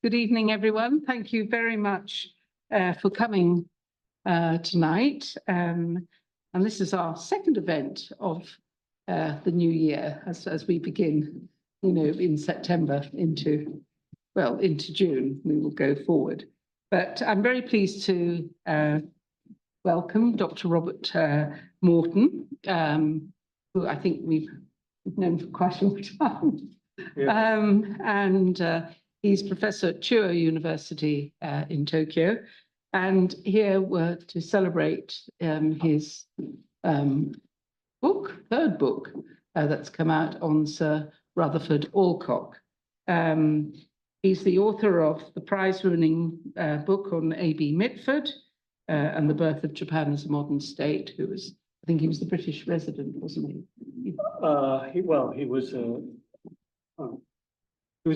Good evening, everyone. Thank you very much for coming tonight. And this is our second event of the new year as we begin, in September into June, we will go forward. But I'm very pleased to welcome Dr. Robert Morton, who I think we've known for quite a long time. Yeah. He's professor at Chuo University in Tokyo, and here we're to celebrate his third book that's come out on Sir Rutherford Alcock. He's the author of the prize-winning book on A.B. Mitford and the birth of Japan as a modern state, I think he was the British resident, wasn't he? He was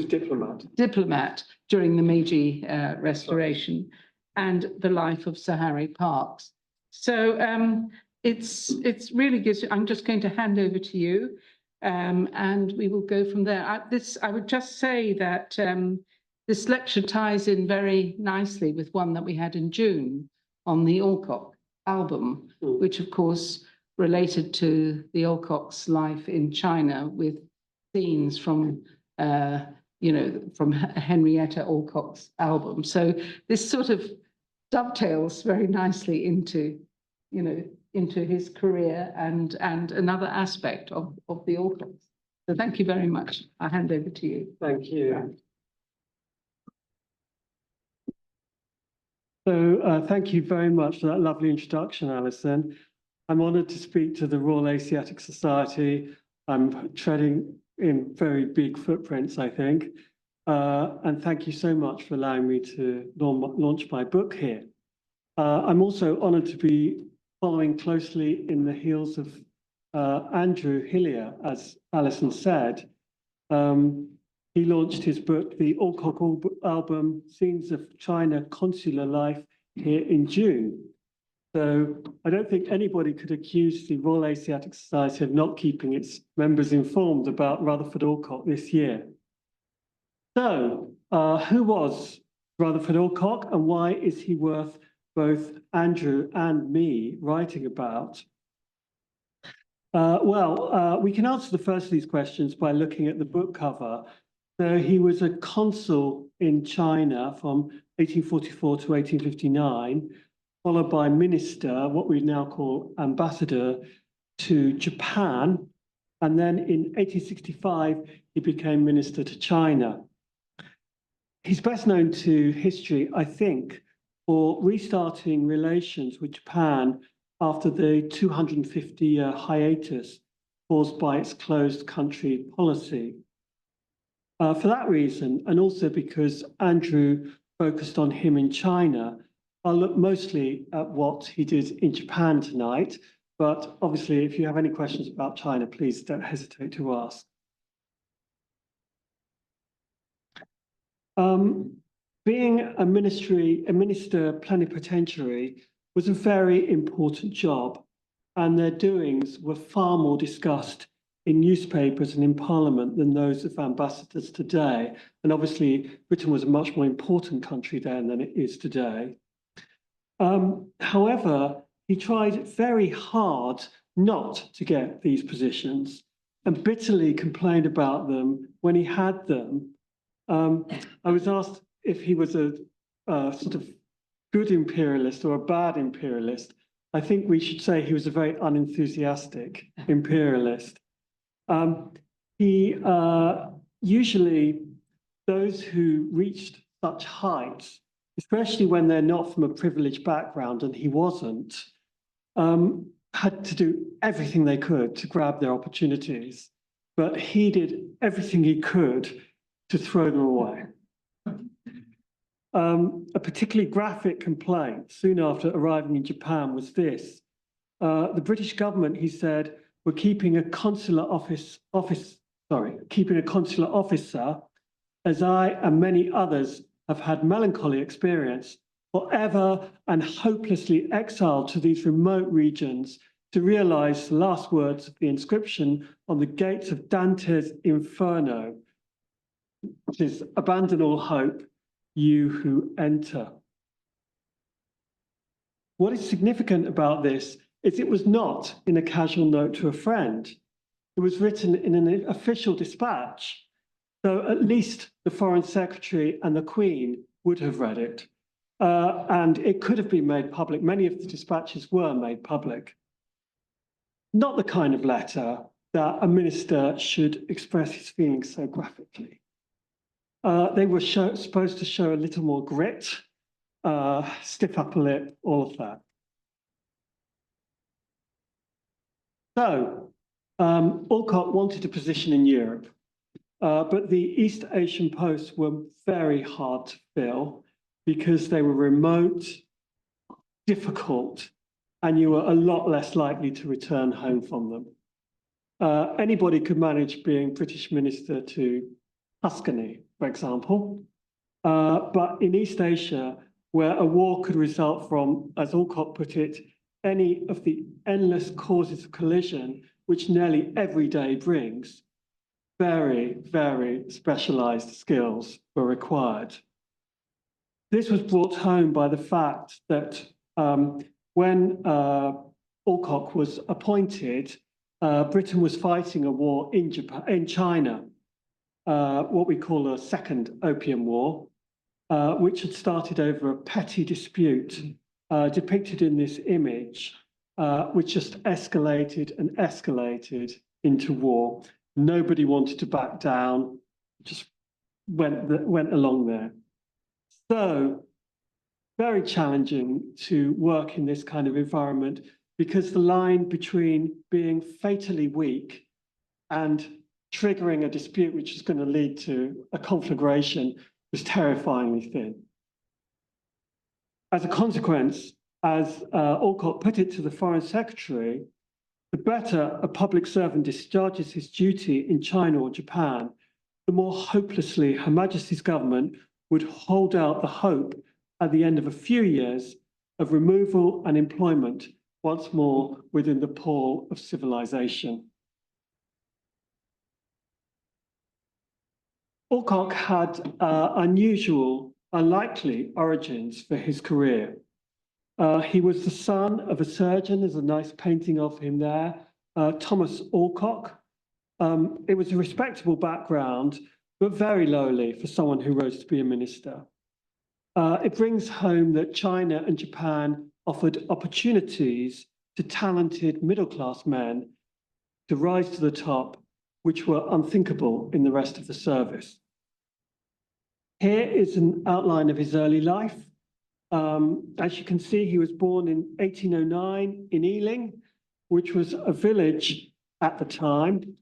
a diplomat. Diplomat during the Meiji Restoration, and the life of Sir Harry Parkes. So it's really good. I'm just going to hand over to you, and we will go from there. I would just say that this lecture ties in very nicely with one that we had in June on the Alcock album, which of course related to the Alcock's life in China with scenes from from Henrietta Alcock's album. So this sort of dovetails very nicely into his career and another aspect of the Alcocks. So thank you very much. I hand over to you. Thank you. So thank you very much for that lovely introduction, Alison. I'm honoured to speak to the Royal Asiatic Society. I'm treading in very big footprints, I think. And thank you so much for allowing me to launch my book here. I'm also honoured to be following closely in the heels of Andrew Hillier, as Alison said. He launched his book, the Alcock album, Scenes of China Consular Life, here in June. So I don't think anybody could accuse the Royal Asiatic Society of not keeping its members informed about Rutherford Alcock this year. So who was Rutherford Alcock, and why is he worth both Andrew and me writing about? We can answer the first of these questions by looking at the book cover. So he was a consul in China from 1844 to 1859, followed by minister, what we now call ambassador, to Japan. And then in 1865, he became minister to China. He's best known to history, I think, for restarting relations with Japan after the 250-year hiatus caused by its closed country policy. For that reason, and also because Andrew focused on him in China, I'll look mostly at what he did in Japan tonight, but obviously if you have any questions about China, please don't hesitate to ask. Being a minister plenipotentiary was a very important job, and their doings were far more discussed in newspapers and in Parliament than those of ambassadors today. And obviously, Britain was a much more important country then than it is today. However, he tried very hard not to get these positions and bitterly complained about them when he had them. I was asked if he was a sort of good imperialist or a bad imperialist. I think we should say he was a very unenthusiastic imperialist. Usually those who reached such heights, especially when they're not from a privileged background, and he wasn't, had to do everything they could to grab their opportunities. But he did everything he could to throw them away. A particularly graphic complaint soon after arriving in Japan was this. The British government, he said, were keeping a consular officer, as I and many others have had melancholy experience, forever and hopelessly exiled to these remote regions to realize the last words of the inscription on the gates of Dante's Inferno, which is abandon all hope, you who enter. What is significant about this is it was not in a casual note to a friend. It was written in an official dispatch. So at least the Foreign Secretary and the Queen would have read it. And it could have been made public. Many of the dispatches were made public. Not the kind of letter that a minister should express his feelings so graphically. They were supposed to show a little more grit, stiff upper lip, all of that. So, Alcock wanted a position in Europe, but the East Asian posts were very hard to fill because they were remote, difficult, and you were a lot less likely to return home from them. Anybody could manage being British minister to Tuscany, for example. But in East Asia, where a war could result from, as Alcock put it, any of the endless causes of collision, which nearly every day brings, very, very specialized skills were required. This was brought home by the fact that when Alcock was appointed, Britain was fighting a war in China, what we call a second opium war, which had started over a petty dispute depicted in this image, which just escalated and escalated into war. Nobody wanted to back down, just went along there. So very challenging to work in this kind of environment because the line between being fatally weak and triggering a dispute which is going to lead to a conflagration was terrifyingly thin. As a consequence, as Alcock put it to the Foreign Secretary, the better a public servant discharges his duty in China or Japan, the more hopelessly Her Majesty's government would hold out the hope at the end of a few years of removal and employment once more within the pall of civilization. Alcock had unusual, unlikely origins for his career. He was the son of a surgeon. There's a nice painting of him there, Thomas Alcock. It was a respectable background, but very lowly for someone who rose to be a minister. It brings home that China and Japan offered opportunities to talented middle-class men to rise to the top, which were unthinkable in the rest of the service. Here is an outline of his early life. As you can see, he was born in 1809 in Ealing, which was a village at the time,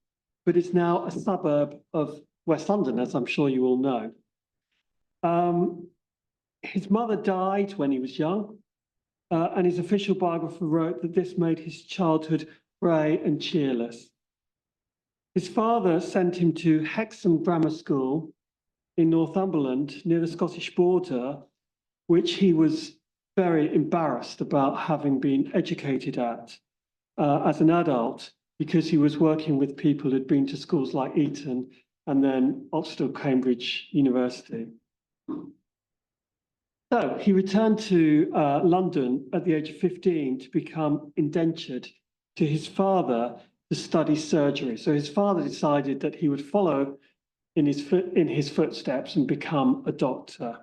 but is now a suburb of West London, as I'm sure you all know. His mother died when he was young, and his official biographer wrote that this made his childhood grey and cheerless. His father sent him to Hexham Grammar School in Northumberland, near the Scottish border, which he was very embarrassed about having been educated at as an adult, because he was working with people who'd been to schools like Eton and then Oxford, Cambridge University. So he returned to London at the age of 15 to become indentured to his father to study surgery. So his father decided that he would follow in his footsteps and become a doctor.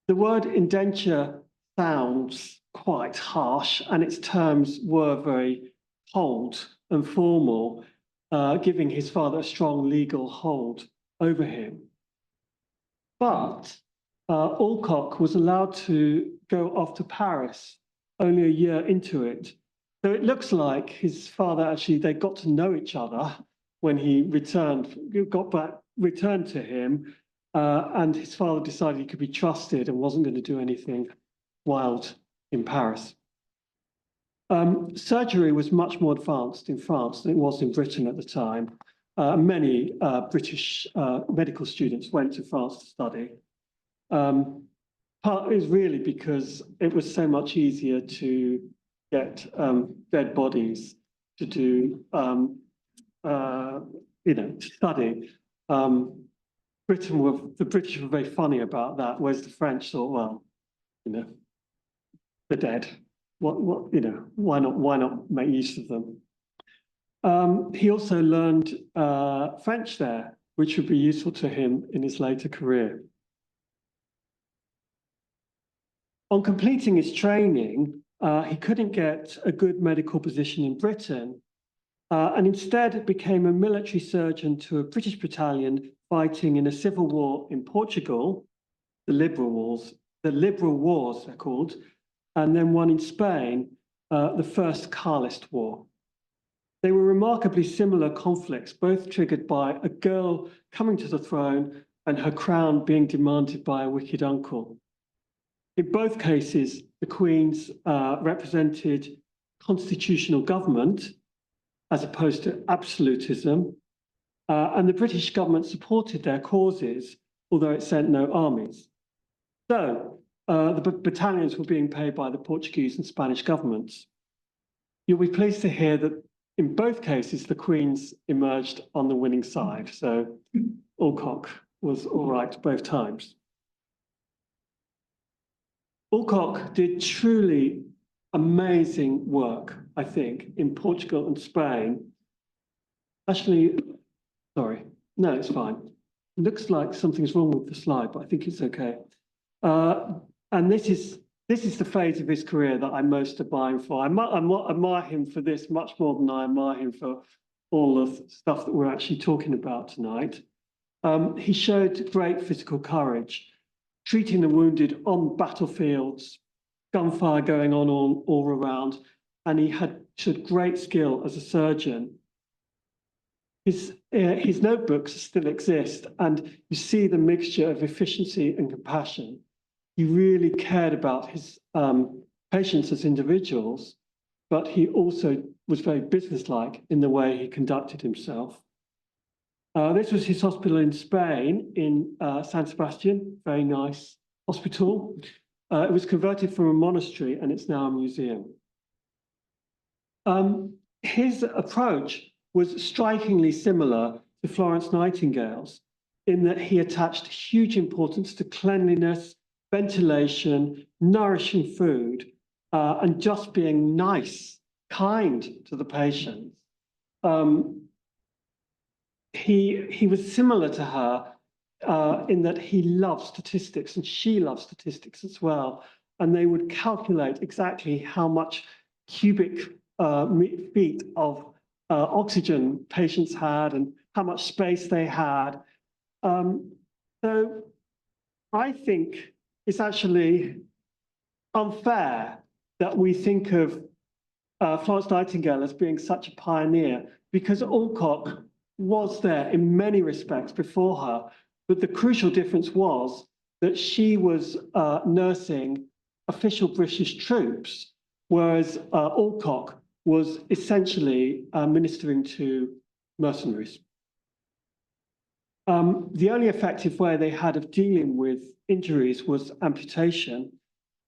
The word indenture sounds quite harsh, and its terms were very cold and formal, giving his father a strong legal hold over him. But Alcock was allowed to go off to Paris only a year into it. So it looks like his father actually, they got to know each other when he returned to him, and his father decided he could be trusted and wasn't going to do anything wild in Paris. Surgery was much more advanced in France than it was in Britain at the time. Many British medical students went to France to study. Part is really because it was so much easier to get dead bodies to do, to study. the British were very funny about that, whereas the French thought, well, you know, they're dead. Why not make use of them? He also learned French there, which would be useful to him in his later career. On completing his training, he couldn't get a good medical position in Britain, and instead became a military surgeon to a British battalion fighting in a civil war in Portugal, the Liberal Wars they're called, and then one in Spain, the First Carlist War. They were remarkably similar conflicts, both triggered by a girl coming to the throne and her crown being demanded by a wicked uncle. In both cases, the Queens represented constitutional government as opposed to absolutism, and the British government supported their causes, although it sent no armies. So the battalions were being paid by the Portuguese and Spanish governments. You'll be pleased to hear that in both cases, the Queens emerged on the winning side. So Alcock was all right both times. Alcock did truly amazing work, I think, in Portugal and Spain. Actually, sorry, no, it's fine. It looks like something's wrong with the slide, but I think it's okay. And this is the phase of his career that I'm most admiring for. I admire him for this much more than I admire him for all of the stuff that we're actually talking about tonight. He showed great physical courage, treating the wounded on battlefields, gunfire going on all around, and he showed great skill as a surgeon. His notebooks still exist, and you see the mixture of efficiency and compassion. He really cared about his patients as individuals, but he also was very businesslike in the way he conducted himself. This was his hospital in Spain, in San Sebastian, very nice hospital. It was converted from a monastery, and it's now a museum. His approach was strikingly similar to Florence Nightingale's, in that he attached huge importance to cleanliness, ventilation, nourishing food, and just being nice, kind to the patients. He was similar to her in that he loved statistics, and she loved statistics as well. And they would calculate exactly how much cubic feet of oxygen patients had and how much space they had. So I think it's actually unfair that we think of Florence Nightingale as being such a pioneer, because Alcock was there in many respects before her, but the crucial difference was that she was nursing official British troops, whereas Alcock was essentially ministering to mercenaries. The only effective way they had of dealing with injuries was amputation,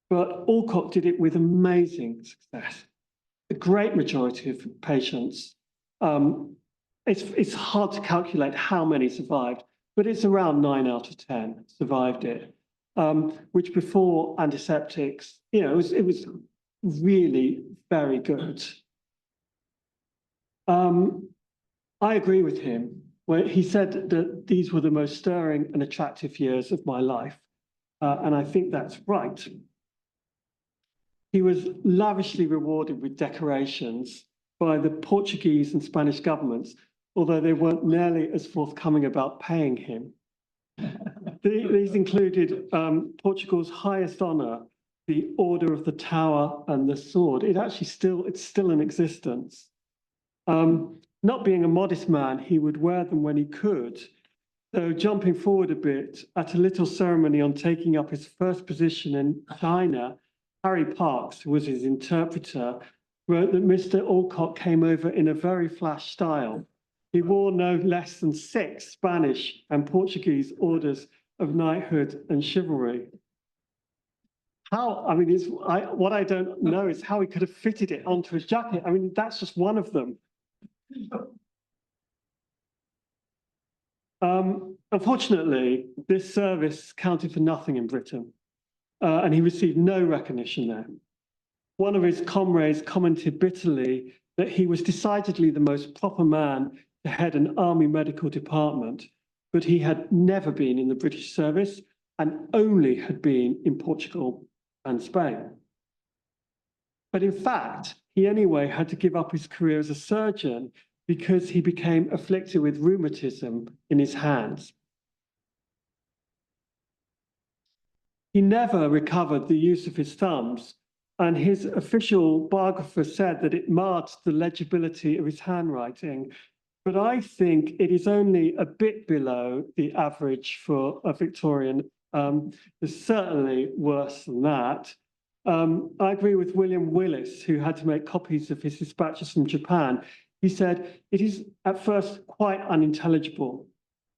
but Alcock did it with amazing success. The great majority of patients, it's hard to calculate how many survived, but it's around 9 out of 10 survived it, which before antiseptics, it was really very good. I agree with him when he said that these were the most stirring and attractive years of my life, and I think that's right. He was lavishly rewarded with decorations by the Portuguese and Spanish governments, although they weren't nearly as forthcoming about paying him. These included Portugal's highest honor, the Order of the Tower and the Sword. It's still in existence. Not being a modest man, he would wear them when he could. So jumping forward a bit, at a little ceremony on taking up his first position in China, Harry Parkes, who was his interpreter, wrote that Mr. Alcock came over in a very flash style. He wore no less than 6 Spanish and Portuguese orders of knighthood and chivalry. What I don't know is how he could have fitted it onto his jacket. I mean, that's just one of them. Unfortunately, this service counted for nothing in Britain, and he received no recognition there. One of his comrades commented bitterly that he was decidedly the most proper man to head an army medical department, but he had never been in the British service and only had been in Portugal and Spain. But in fact, he anyway had to give up his career as a surgeon because he became afflicted with rheumatism in his hands. He never recovered the use of his thumbs, and his official biographer said that it marred the legibility of his handwriting. But I think it is only a bit below the average for a Victorian. It's certainly worse than that. I agree with William Willis, who had to make copies of his dispatches from Japan. He said, it is at first quite unintelligible,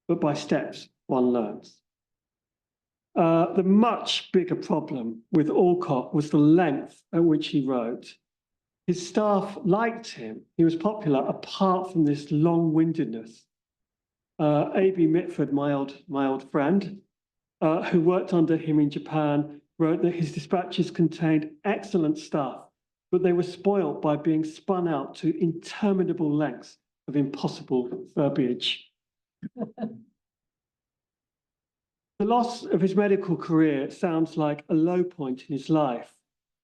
but by steps one learns. The much bigger problem with Alcock was the length at which he wrote. His staff liked him. He was popular apart from this long-windedness. A.B. Mitford, my old friend, who worked under him in Japan, wrote that his dispatches contained excellent stuff, but they were spoilt by being spun out to interminable lengths of impossible verbiage. The loss of his medical career sounds like a low point in his life,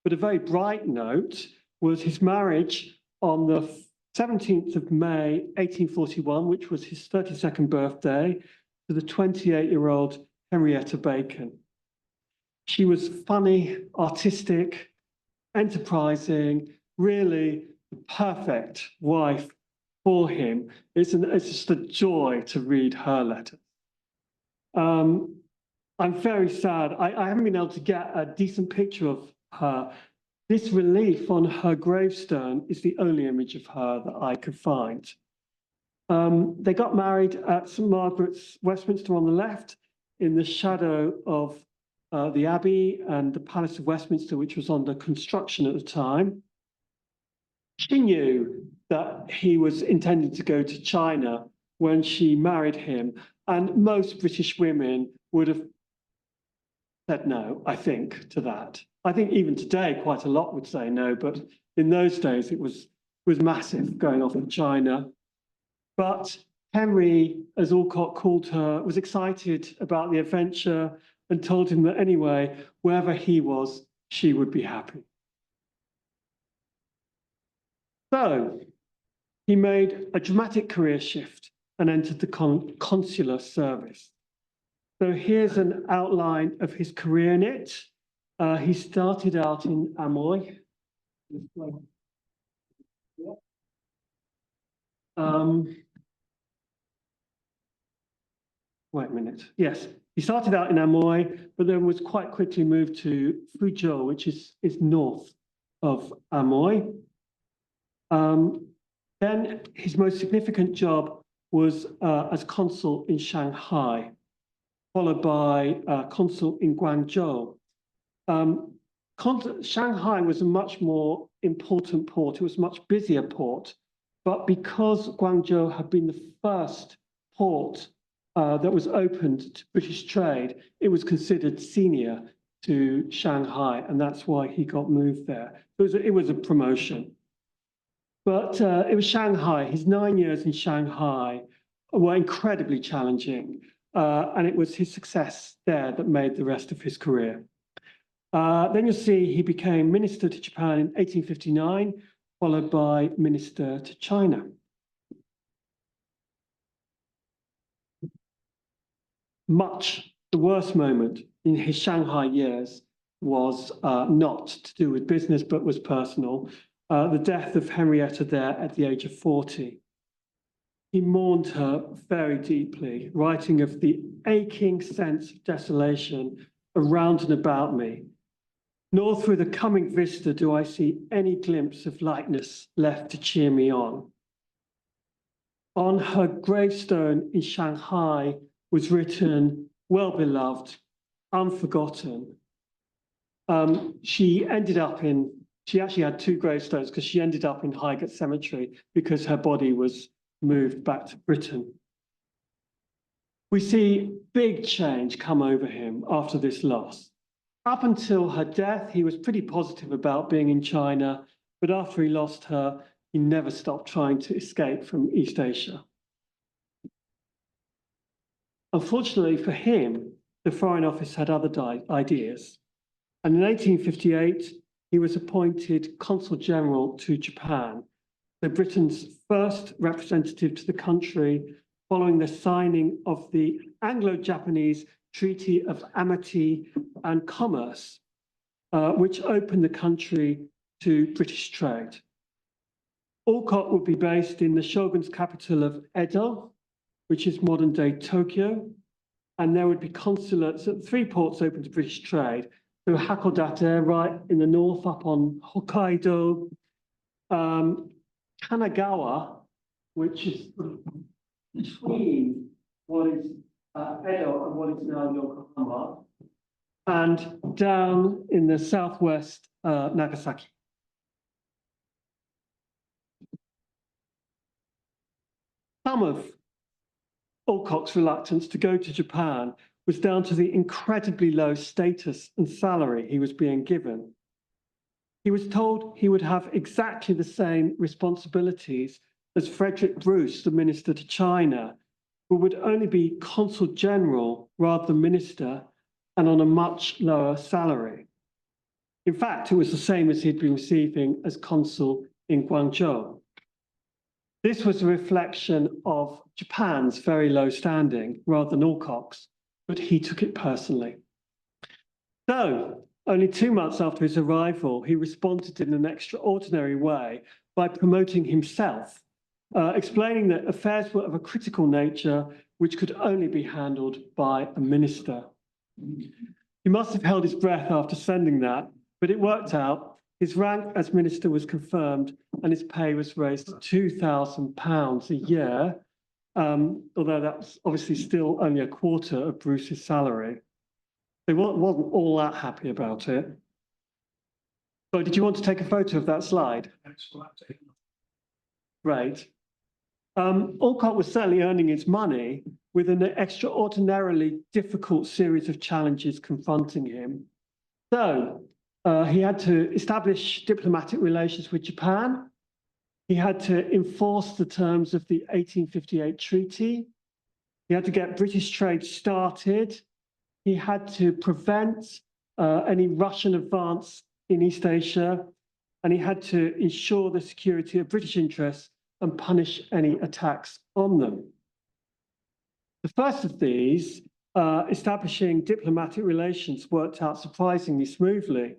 but a very bright note was his marriage on the 17th of May, 1841, which was his 32nd birthday, to the 28-year-old Henrietta Bacon. She was funny, artistic, enterprising, really the perfect wife for him. It's just a joy to read her letters. I'm very sad. I haven't been able to get a decent picture of her. This relief on her gravestone is the only image of her that I could find. They got married at St. Margaret's, Westminster on the left, in the shadow of the Abbey and the Palace of Westminster, which was under construction at the time. She knew that he was intending to go to China when she married him, and most British women would have said no, I think, to that. I think even today, quite a lot would say no, but in those days, it was massive going off to China. But Henry, as Alcock called her, was excited about the adventure and told him that anyway, wherever he was, she would be happy. So he made a dramatic career shift and entered the consular service. So here's an outline of his career in it. He started out in Amoy. Wait a minute. Yes, he started out in Amoy, but then was quite quickly moved to Fuzhou, which is north of Amoy. Then his most significant job was as consul in Shanghai, followed by consul in Guangzhou. Shanghai was a much more important port. It was a much busier port, but because Guangzhou had been the first port that was opened to British trade, it was considered senior to Shanghai, and that's why he got moved there. It was a promotion. But it was Shanghai. His 9 years in Shanghai were incredibly challenging, and it was his success there that made the rest of his career. Then you'll see he became minister to Japan in 1859, followed by minister to China. Much the worst moment in his Shanghai years was not to do with business, but was personal. The death of Henrietta there at the age of 40. He mourned her very deeply, writing of the aching sense of desolation around and about me. Nor through the coming vista do I see any glimpse of lightness left to cheer me on. On her gravestone in Shanghai was written, well beloved, unforgotten. She actually had two gravestones because she ended up in Highgate Cemetery because her body was moved back to Britain. We see big change come over him after this loss. Up until her death, he was pretty positive about being in China, but after he lost her, he never stopped trying to escape from East Asia. Unfortunately for him, the Foreign Office had other ideas. And in 1858, he was appointed Consul General to Japan, so Britain's first representative to the country following the signing of the Anglo-Japanese Treaty of Amity and Commerce, which opened the country to British trade. Alcock would be based in the shogun's capital of Edo, which is modern-day Tokyo, and there would be consulates at 3 ports open to British trade. So Hakodate, right in the north, up on Hokkaido, Kanagawa, which is between what is Edo and what is now Yokohama, and down in the southwest, Nagasaki. Some of Alcock's reluctance to go to Japan was down to the incredibly low status and salary he was being given. He was told he would have exactly the same responsibilities as Frederick Bruce, the minister to China, who would only be consul general rather than minister and on a much lower salary. In fact, it was the same as he'd been receiving as consul in Guangzhou. This was a reflection of Japan's very low standing rather than Alcock's, but he took it personally. So, only 2 months after his arrival, he responded in an extraordinary way by promoting himself, explaining that affairs were of a critical nature which could only be handled by a minister. He must have held his breath after sending that, but it worked out. His rank as minister was confirmed and his pay was raised to £2,000 a year, although that's obviously still only a quarter of Bruce's salary. He wasn't all that happy about it. So did you want to take a photo of that slide? Great. Alcock was certainly earning his money with an extraordinarily difficult series of challenges confronting him. So he had to establish diplomatic relations with Japan. He had to enforce the terms of the 1858 treaty. He had to get British trade started. He had to prevent any Russian advance in East Asia, and he had to ensure the security of British interests and punish any attacks on them. The first of these, establishing diplomatic relations, worked out surprisingly smoothly,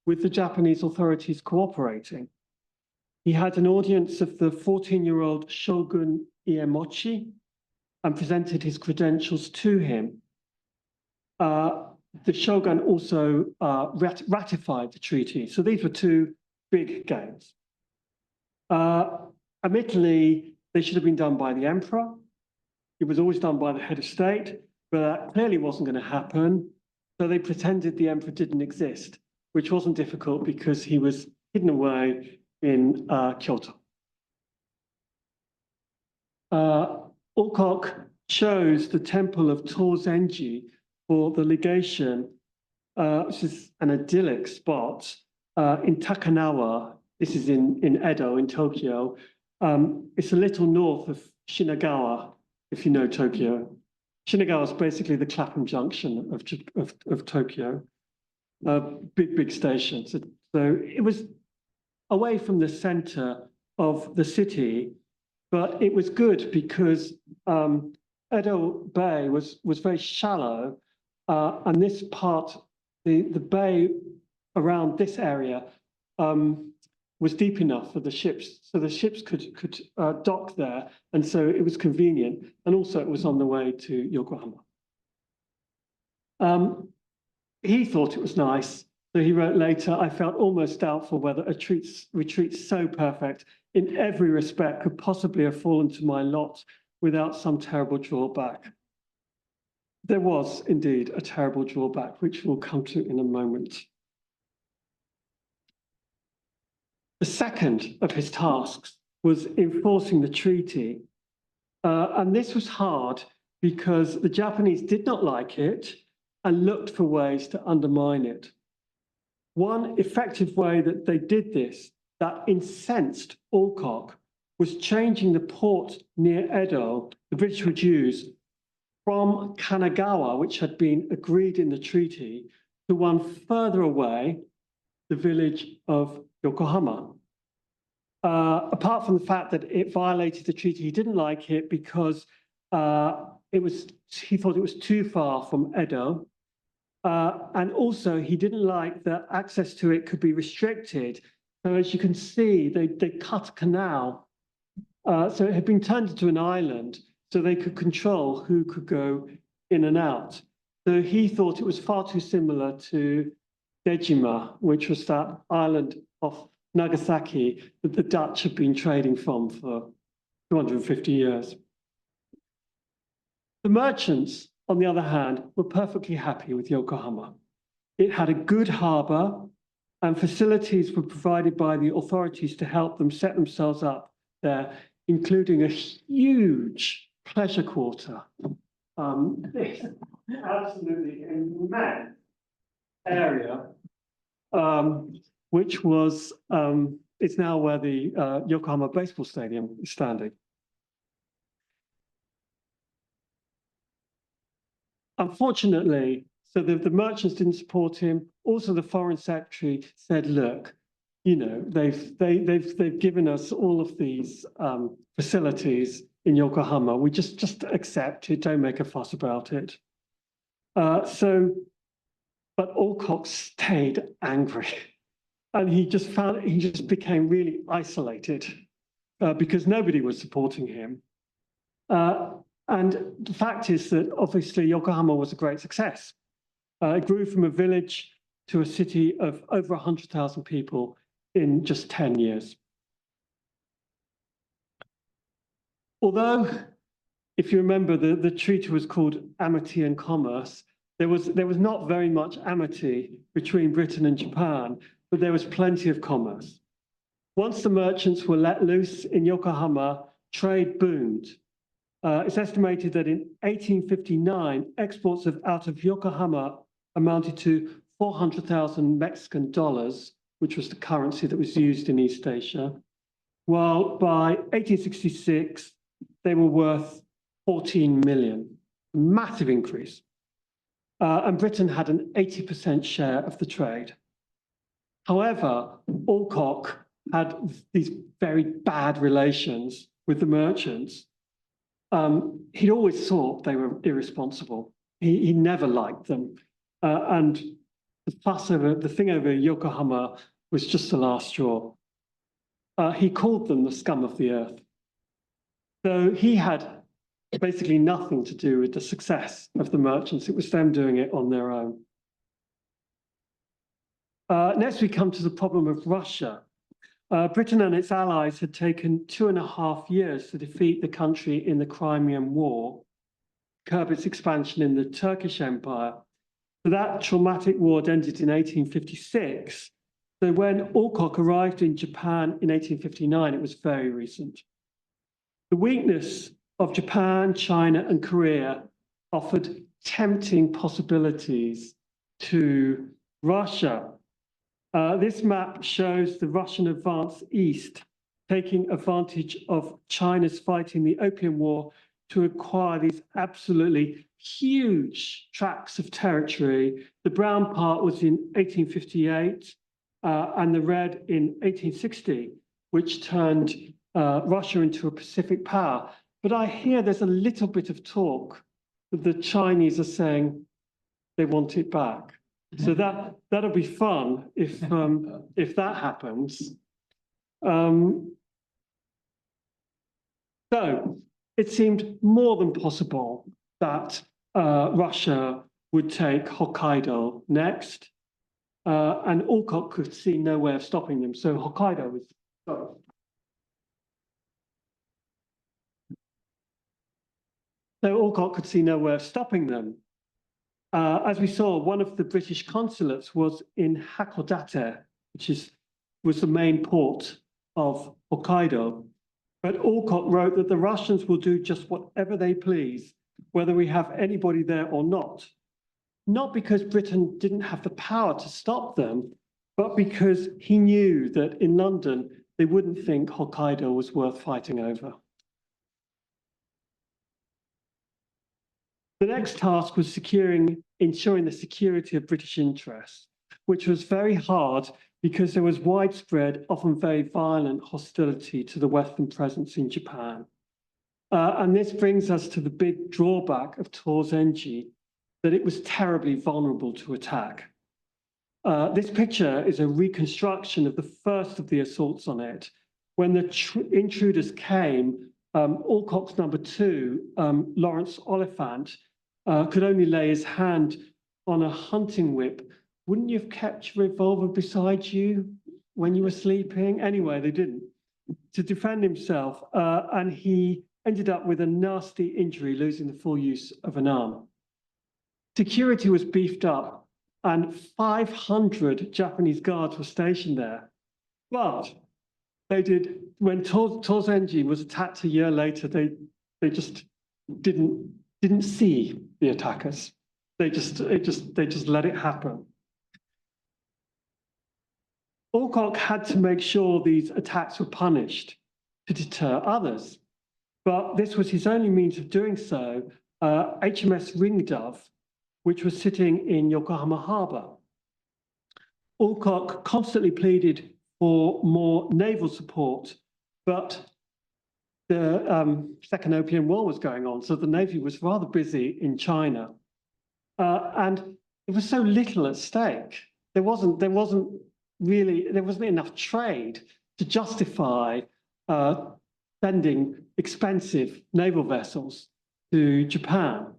with the Japanese authorities cooperating. He had an audience of the 14-year-old Shogun Iemochi and presented his credentials to him. The Shogun also ratified the treaty. So these were 2 big gains. Admittedly, they should have been done by the emperor. It was always done by the head of state, but that clearly wasn't going to happen. So they pretended the emperor didn't exist, which wasn't difficult because he was hidden away in Kyoto. Alcock chose the temple of Tozenji for the legation, which is an idyllic spot in Takanawa. This is in Edo, in Tokyo. It's a little north of Shinagawa, if you know Tokyo. Shinagawa is basically the Clapham Junction of Tokyo. Big station. So it was away from the center of the city, but it was good because Edo Bay was very shallow, and this part, the bay around this area, was deep enough for the ships, so the ships could dock there, and so it was convenient, and also it was on the way to Yokohama. He thought it was nice, so he wrote later, "I felt almost doubtful whether a retreat so perfect in every respect could possibly have fallen to my lot without some terrible drawback." There was indeed a terrible drawback, which we'll come to in a moment. The second of his tasks was enforcing the treaty. And this was hard because the Japanese did not like it and looked for ways to undermine it. One effective way that they did this that incensed Alcock was changing the port near Edo the British would use from Kanagawa, which had been agreed in the treaty, to one further away, the village of Yokohama. Apart from the fact that it violated the treaty, he didn't like it because he thought it was too far from Edo. And also he didn't like that access to it could be restricted. So as you can see, they cut a canal. So it had been turned into an island so they could control who could go in and out. So he thought it was far too similar to Dejima, which was that island off Nagasaki that the Dutch had been trading from for 250 years. The merchants, on the other hand, were perfectly happy with Yokohama. It had a good harbour and facilities were provided by the authorities to help them set themselves up there, including a huge pleasure quarter. Absolutely immense area, which was, it's now where the Yokohama Baseball Stadium is standing. Unfortunately, so the merchants didn't support him. Also, the foreign secretary said, look, you know, they've given us all of these facilities in Yokohama. We just accept it, don't make a fuss about it. But Alcock stayed angry. And he just became really isolated because nobody was supporting him. And the fact is that obviously Yokohama was a great success. It grew from a village to a city of over 100,000 people in just 10 years. Although, if you remember, the treaty was called Amity and Commerce, there was not very much amity between Britain and Japan, but there was plenty of commerce. Once the merchants were let loose in Yokohama, trade boomed. It's estimated that in 1859, exports out of Yokohama amounted to 400,000 Mexican dollars, which was the currency that was used in East Asia, while by 1866, they were worth 14 million, a massive increase. And Britain had an 80% share of the trade. However, Alcock had these very bad relations with the merchants. He'd always thought they were irresponsible. He never liked them. And the thing over Yokohama was just the last straw. He called them the scum of the earth. So he had basically nothing to do with the success of the merchants. It was them doing it on their own. Next, we come to the problem of Russia. Britain and its allies had taken 2.5 years to defeat the country in the Crimean War, curb its expansion in the Turkish Empire. So that traumatic war ended in 1856. So when Alcock arrived in Japan in 1859, it was very recent. The weakness of Japan, China, and Korea offered tempting possibilities to Russia. This map shows the Russian advance east, taking advantage of China's fighting the Opium War to acquire these absolutely huge tracts of territory. The brown part was in 1858 and the red in 1860, which turned Russia into a Pacific power. But I hear there's a little bit of talk that the Chinese are saying they want it back. So that'll be fun if that happens. So it seemed more than possible that Russia would take Hokkaido next, and Alcock could see no way of stopping them. So Hokkaido was. So Alcock could see no way of stopping them. As we saw, one of the British consulates was in Hakodate, which was the main port of Hokkaido. But Alcock wrote that the Russians will do just whatever they please, whether we have anybody there or not. Not because Britain didn't have the power to stop them, but because he knew that in London, they wouldn't think Hokkaido was worth fighting over. The next task was ensuring the security of British interests, which was very hard because there was widespread, often very violent hostility to the Western presence in Japan. And this brings us to the big drawback of Tozenji, that it was terribly vulnerable to attack. This picture is a reconstruction of the first of the assaults on it. When the intruders came, Alcock's number 2, Lawrence Oliphant, could only lay his hand on a hunting whip. Wouldn't you have kept your revolver beside you when you were sleeping? Anyway, they didn't. To defend himself, and he ended up with a nasty injury, losing the full use of an arm. Security was beefed up, and 500 Japanese guards were stationed there. But they did, when Tozenji was attacked a year later, they just didn't see the attackers. They just let it happen. Alcock had to make sure these attacks were punished to deter others, but this was his only means of doing so. HMS Ringdove, which was sitting in Yokohama Harbour. Alcock constantly pleaded for more naval support, but the Second Opium War was going on, so the Navy was rather busy in China. And there was so little at stake. There wasn't enough trade to justify sending expensive naval vessels to Japan.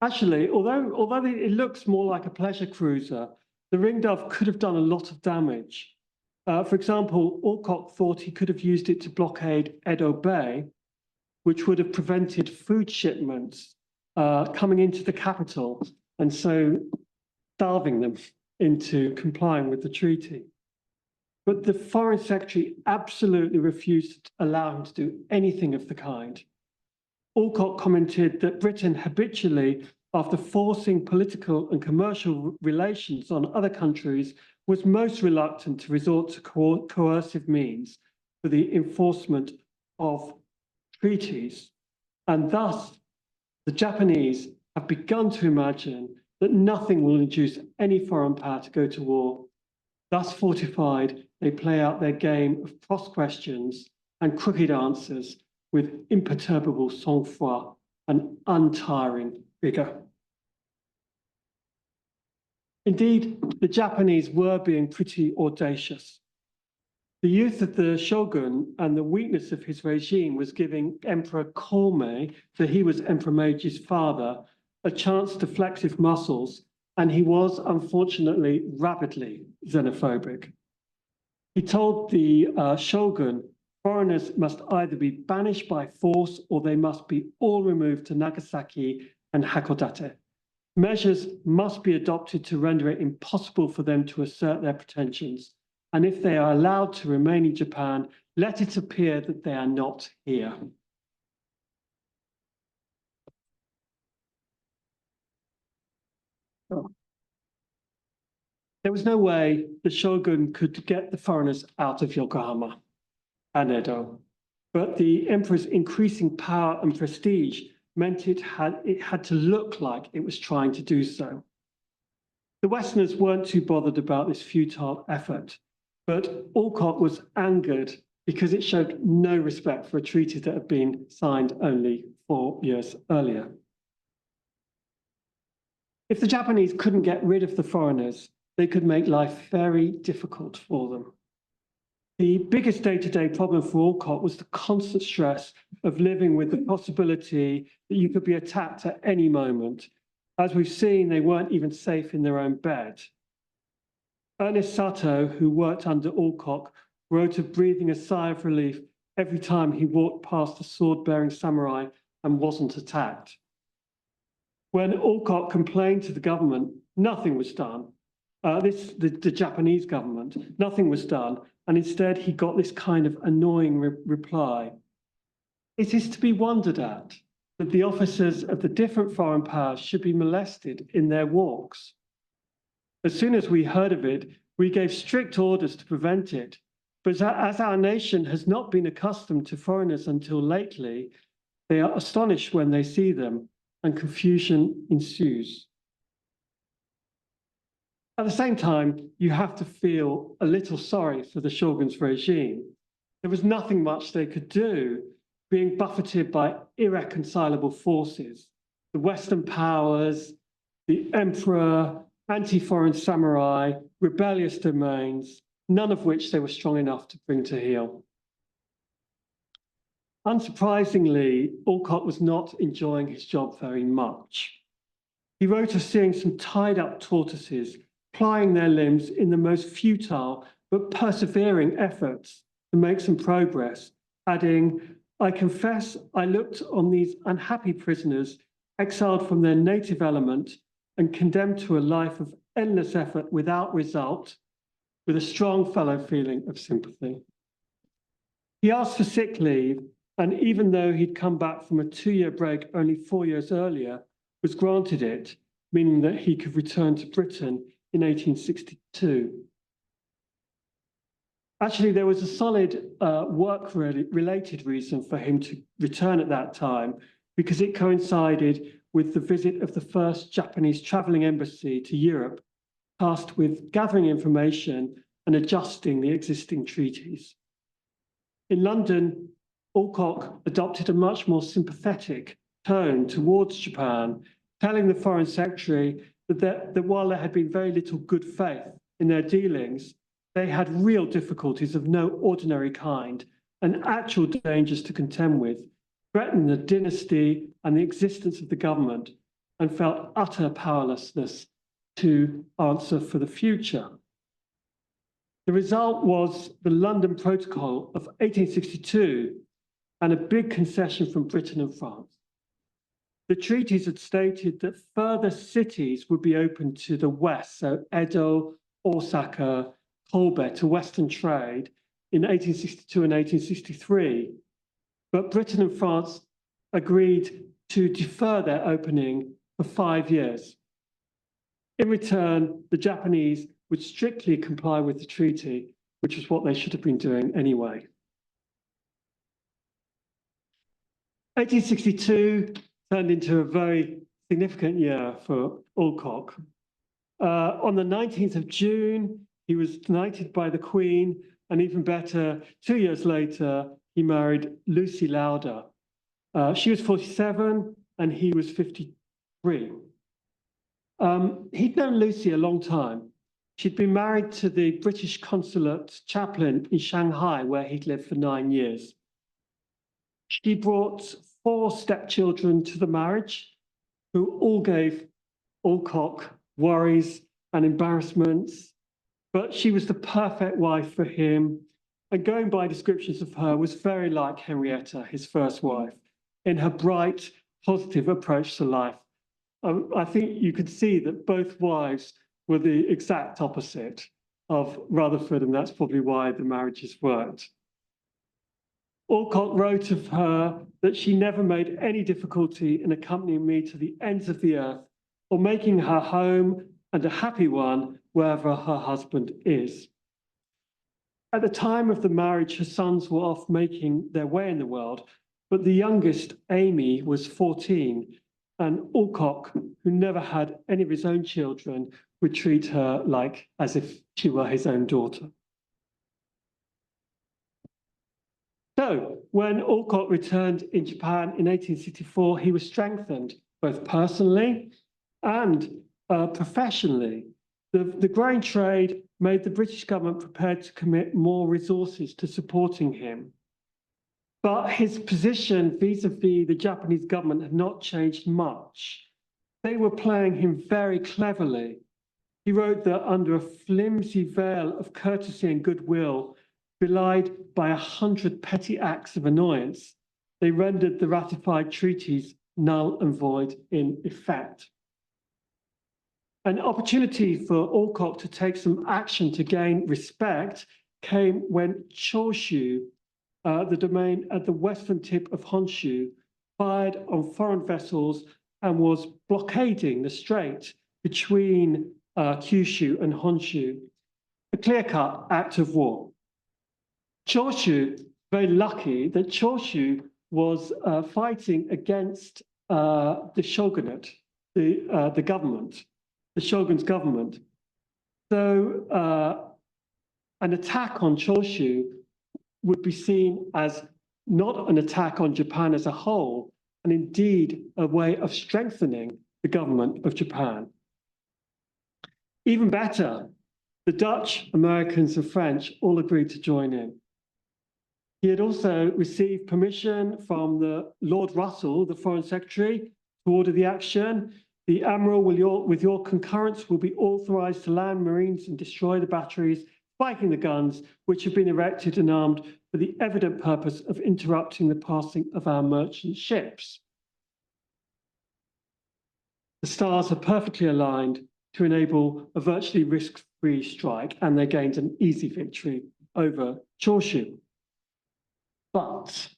Actually, although it looks more like a pleasure cruiser, the Ringdove could have done a lot of damage. For example, Alcock thought he could have used it to blockade Edo Bay, which would have prevented food shipments coming into the capital, and so starving them into complying with the treaty. But the Foreign Secretary absolutely refused to allow him to do anything of the kind. Alcock commented that Britain habitually, after forcing political and commercial relations on other countries, was most reluctant to resort to coercive means for the enforcement of treaties. And thus, the Japanese have begun to imagine that nothing will induce any foreign power to go to war. Thus fortified, they play out their game of cross questions and crooked answers with imperturbable sang-froid and untiring vigor. Indeed, the Japanese were being pretty audacious. The youth of the shogun and the weakness of his regime was giving Emperor Koumei, for he was Emperor Meiji's father, a chance to flex his muscles, and he was unfortunately rabidly xenophobic. He told the shogun, foreigners must either be banished by force or they must be all removed to Nagasaki and Hakodate. Measures must be adopted to render it impossible for them to assert their pretensions. And if they are allowed to remain in Japan, let it appear that they are not here. There was no way the shogun could get the foreigners out of Yokohama and Edo, but the emperor's increasing power and prestige meant it had to look like it was trying to do so. The Westerners weren't too bothered about this futile effort, but Alcock was angered because it showed no respect for a treaty that had been signed only 4 years earlier. If the Japanese couldn't get rid of the foreigners, they could make life very difficult for them. The biggest day-to-day problem for Alcock was the constant stress of living with the possibility that you could be attacked at any moment. As we've seen, they weren't even safe in their own bed. Ernest Sato, who worked under Alcock, wrote of breathing a sigh of relief every time he walked past a sword-bearing samurai and wasn't attacked. When Alcock complained to the government, nothing was done. The Japanese government, nothing was done. And instead, he got this kind of annoying reply. It is to be wondered at that the officers of the different foreign powers should be molested in their walks. As soon as we heard of it, we gave strict orders to prevent it. But as our nation has not been accustomed to foreigners until lately, they are astonished when they see them, and confusion ensues. At the same time, you have to feel a little sorry for the Shogun's regime. There was nothing much they could do, being buffeted by irreconcilable forces, the Western powers, the emperor, anti-foreign samurai, rebellious domains, none of which they were strong enough to bring to heel. Unsurprisingly, Alcock was not enjoying his job very much. He wrote of seeing some tied-up tortoises plying their limbs in the most futile but persevering efforts to make some progress, adding, "I confess I looked on these unhappy prisoners exiled from their native element and condemned to a life of endless effort without result, with a strong fellow feeling of sympathy." He asked for sick leave, and even though he'd come back from a 2-year break only 4 years earlier, was granted it, meaning that he could return to Britain in 1862. Actually, there was a solid work-related reason for him to return at that time, because it coincided with the visit of the first Japanese traveling embassy to Europe, tasked with gathering information and adjusting the existing treaties. In London, Alcock adopted a much more sympathetic tone towards Japan, telling the Foreign Secretary that while there had been very little good faith in their dealings, they had real difficulties of no ordinary kind and actual dangers to contend with, threatening the dynasty and the existence of the government, and felt utter powerlessness to answer for the future. The result was the London Protocol of 1862 and a big concession from Britain and France. The treaties had stated that further cities would be open to the west, so Edo, Osaka, Kobe, to Western trade in 1862 and 1863. But Britain and France agreed to defer their opening for 5 years. In return, the Japanese would strictly comply with the treaty, which is what they should have been doing anyway. 1862 turned into a very significant year for Alcock. On the 19th of June, he was knighted by the Queen, and even better, 2 years later, he married Lucy Lauder. She was 47 and he was 53. He'd known Lucy a long time. She'd been married to the British consulate chaplain in Shanghai, where he'd lived for 9 years. She brought 4 stepchildren to the marriage, who all gave Alcock worries and embarrassments, but she was the perfect wife for him, and going by descriptions of her, was very like Henrietta, his first wife, in her bright, positive approach to life. I think you could see that both wives were the exact opposite of Rutherford, and that's probably why the marriages worked. Alcock wrote of her that she never made any difficulty in accompanying me to the ends of the earth, or making her home and a happy one wherever her husband is. At the time of the marriage, her sons were off making their way in the world, but the youngest, Amy, was 14, and Alcock, who never had any of his own children, would treat her as if she were his own daughter. So, when Alcock returned in Japan in 1864, he was strengthened both personally and professionally. The grain trade made the British government prepared to commit more resources to supporting him. But his position vis-a-vis the Japanese government had not changed much. They were playing him very cleverly. He wrote that under a flimsy veil of courtesy and goodwill, belied by 100 petty acts of annoyance, they rendered the ratified treaties null and void in effect. An opportunity for Alcock to take some action to gain respect came when Choshu, the domain at the western tip of Honshu, fired on foreign vessels and was blockading the strait between Kyushu and Honshu, a clear-cut act of war. Choshu, very lucky that Choshu was fighting against the shogunate, the government, the shogun's government. So an attack on Choshu would be seen as not an attack on Japan as a whole, and indeed a way of strengthening the government of Japan. Even better, the Dutch, Americans, and French all agreed to join in. He had also received permission from the Lord Russell, the Foreign Secretary, to order the action. The Admiral, with your concurrence, will be authorized to land Marines and destroy the batteries, spiking the guns, which have been erected and armed for the evident purpose of interrupting the passing of our merchant ships. The stars are perfectly aligned to enable a virtually risk-free strike, and they gained an easy victory over Choshu. But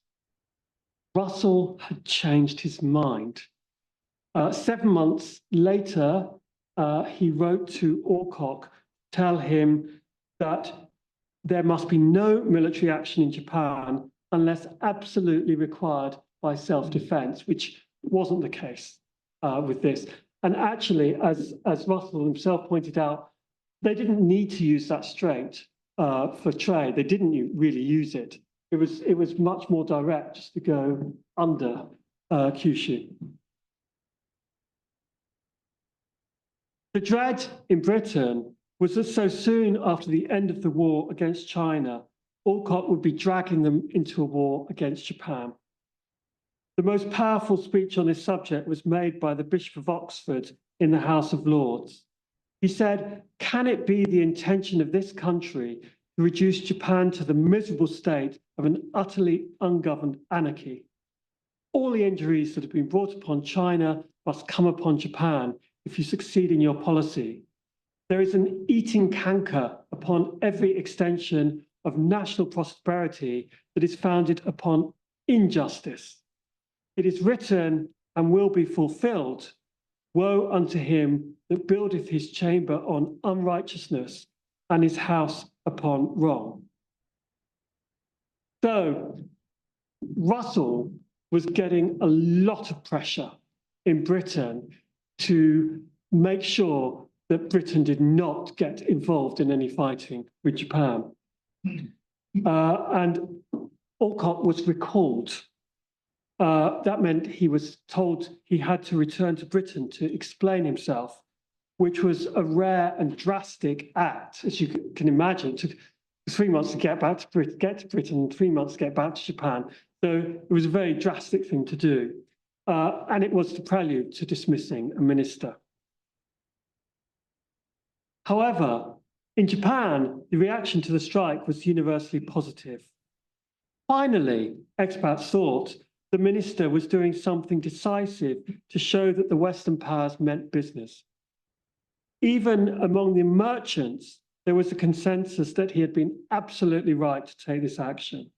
Russell had changed his mind. 7 months later, he wrote to Alcock to tell him that there must be no military action in Japan unless absolutely required by self-defense, which wasn't the case with this. And actually, as Russell himself pointed out, they didn't need to use that strait for trade. They didn't really use it. It was much more direct just to go under Kyushu. The dread in Britain was that so soon after the end of the war against China, Alcock would be dragging them into a war against Japan. The most powerful speech on this subject was made by the Bishop of Oxford in the House of Lords. He said, "Can it be the intention of this country to reduce Japan to the miserable state of an utterly ungoverned anarchy? All the injuries that have been brought upon China must come upon Japan if you succeed in your policy. There is an eating canker upon every extension of national prosperity that is founded upon injustice. It is written and will be fulfilled, woe unto him that buildeth his chamber on unrighteousness and his house upon wrong." So Russell was getting a lot of pressure in Britain to make sure that Britain did not get involved in any fighting with Japan. And Alcock was recalled. That meant he was told he had to return to Britain to explain himself, which was a rare and drastic act, as you can imagine. It took 3 months to get to Britain, 3 months to get back to Japan. So it was a very drastic thing to do. And it was the prelude to dismissing a minister. However, in Japan, the reaction to the strike was universally positive. Finally, expats thought the minister was doing something decisive to show that the Western powers meant business. Even among the merchants, there was a consensus that he had been absolutely right to take this action.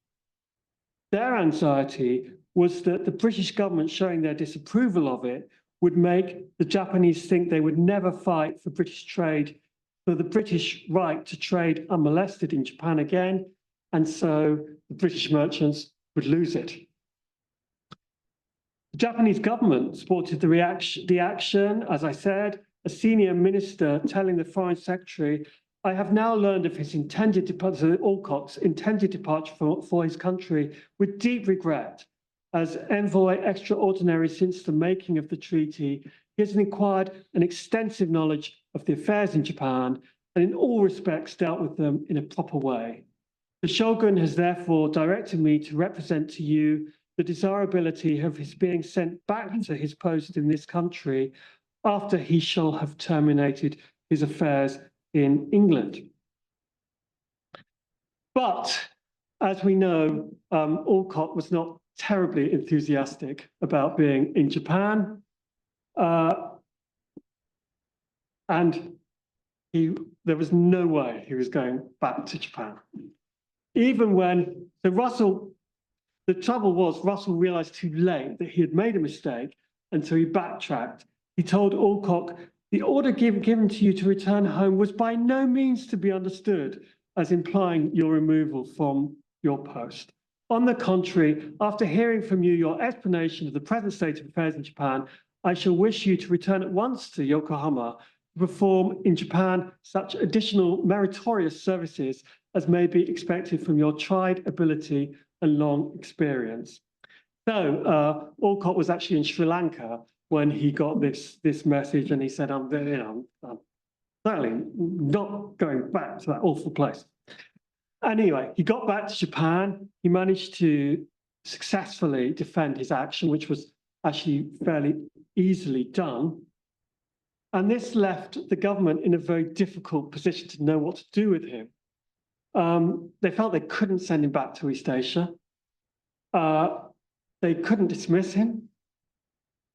Their anxiety was that the British government showing their disapproval of it would make the Japanese think they would never fight for British trade, for the British right to trade unmolested in Japan again, and so the British merchants would lose it. The Japanese government supported the action, as I said, a senior minister telling the Foreign Secretary, "I have now learned of his intended departure, Alcock's intended departure for his country with deep regret. As envoy extraordinary since the making of the treaty, he has acquired an extensive knowledge of the affairs in Japan and in all respects dealt with them in a proper way. The Shogun has therefore directed me to represent to you the desirability of his being sent back to his post in this country after he shall have terminated his affairs in England." But as we know, Alcock was not terribly enthusiastic about being in Japan. And there was no way he was going back to Japan. Even when, so Russell The trouble was Russell realized too late that he had made a mistake, and so he backtracked. He told Alcock, the order given to you to return home was by no means to be understood as implying your removal from your post. On the contrary, after hearing from you your explanation of the present state of affairs in Japan, I shall wish you to return at once to Yokohama to perform in Japan such additional meritorious services as may be expected from your tried ability and long experience. So Alcock was actually in Sri Lanka when he got this message, and he said, I'm certainly not going back to that awful place. Anyway, he got back to Japan. He managed to successfully defend his action, which was actually fairly easily done. And this left the government in a very difficult position to know what to do with him. They felt they couldn't send him back to East Asia. They couldn't dismiss him,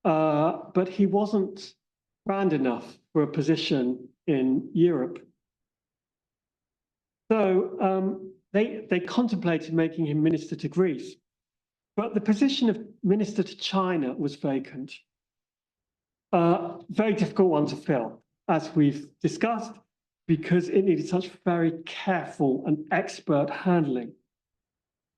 but he wasn't grand enough for a position in Europe. So they contemplated making him minister to Greece, but the position of minister to China was vacant. Very difficult one to fill, as we've discussed, because it needed such very careful and expert handling.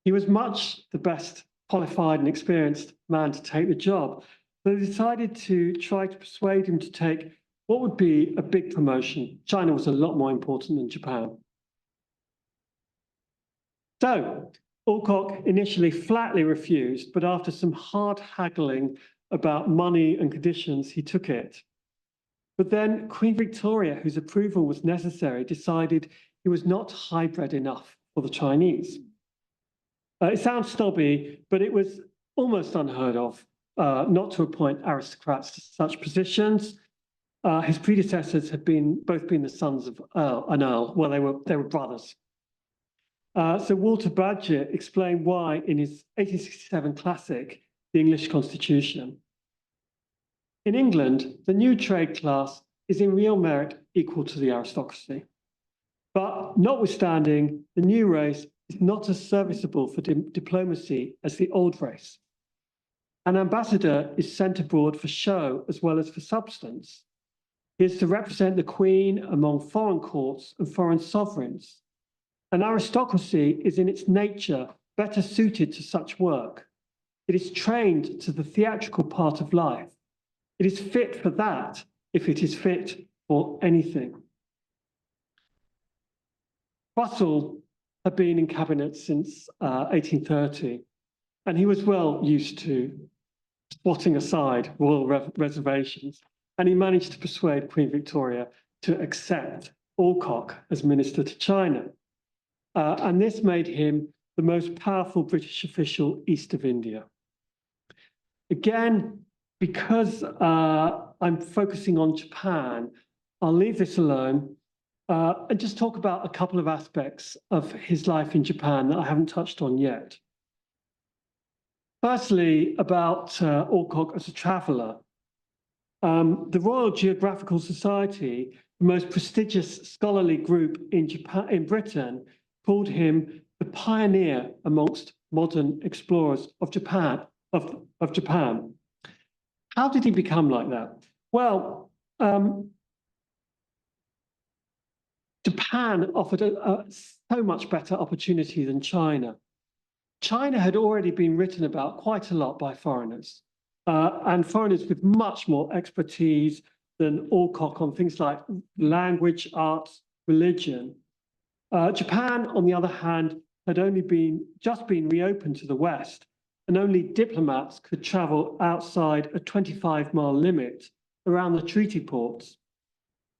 He was much the best qualified and experienced man to take the job. So they decided to try to persuade him to take what would be a big promotion. China was a lot more important than Japan. So Alcock initially flatly refused, but after some hard haggling about money and conditions, he took it. But then Queen Victoria, whose approval was necessary, decided he was not high-bred enough for the Chinese. It sounds snobby, but it was almost unheard of not to appoint aristocrats to such positions. His predecessors had both been the sons of an earl. Well, they were brothers. So Walter Bagehot explained why in his 1867 classic, The English Constitution. In England, the new trade class is in real merit equal to the aristocracy. But notwithstanding, the new race is not as serviceable for diplomacy as the old race. An ambassador is sent abroad for show as well as for substance. He is to represent the Queen among foreign courts and foreign sovereigns. An aristocracy is in its nature better suited to such work. It is trained to the theatrical part of life. It is fit for that if it is fit for anything. Russell had been in cabinet since 1830, and he was well used to swatting aside royal reservations, and he managed to persuade Queen Victoria to accept Alcock as minister to China. And this made him the most powerful British official east of India. Again, because I'm focusing on Japan, I'll leave this alone and just talk about a couple of aspects of his life in Japan that I haven't touched on yet. Firstly, about Alcock as a traveller. The Royal Geographical Society, the most prestigious scholarly group in Britain, called him the pioneer amongst modern explorers of Japan. How did he become like that? Well, Japan offered so much better opportunity than China. China had already been written about quite a lot by foreigners, and foreigners with much more expertise than Alcock on things like language, arts, religion. Japan, on the other hand, had only just been reopened to the West, and only diplomats could travel outside a 25-mile limit around the treaty ports.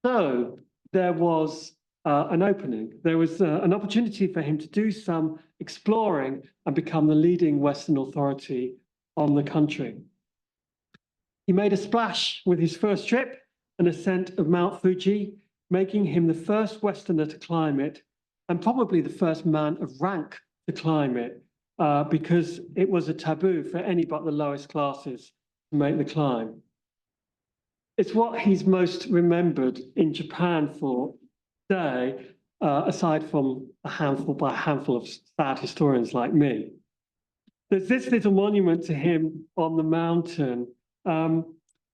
So there was an opening. There was an opportunity for him to do some exploring and become the leading Western authority on the country. He made a splash with his first trip, an ascent of Mount Fuji, making him the first Westerner to climb it, and probably the first man of rank to climb it, because it was a taboo for any but the lowest classes to make the climb. It's what he's most remembered in Japan for today, aside from a handful of sad historians like me. there's this little monument to him on the mountain.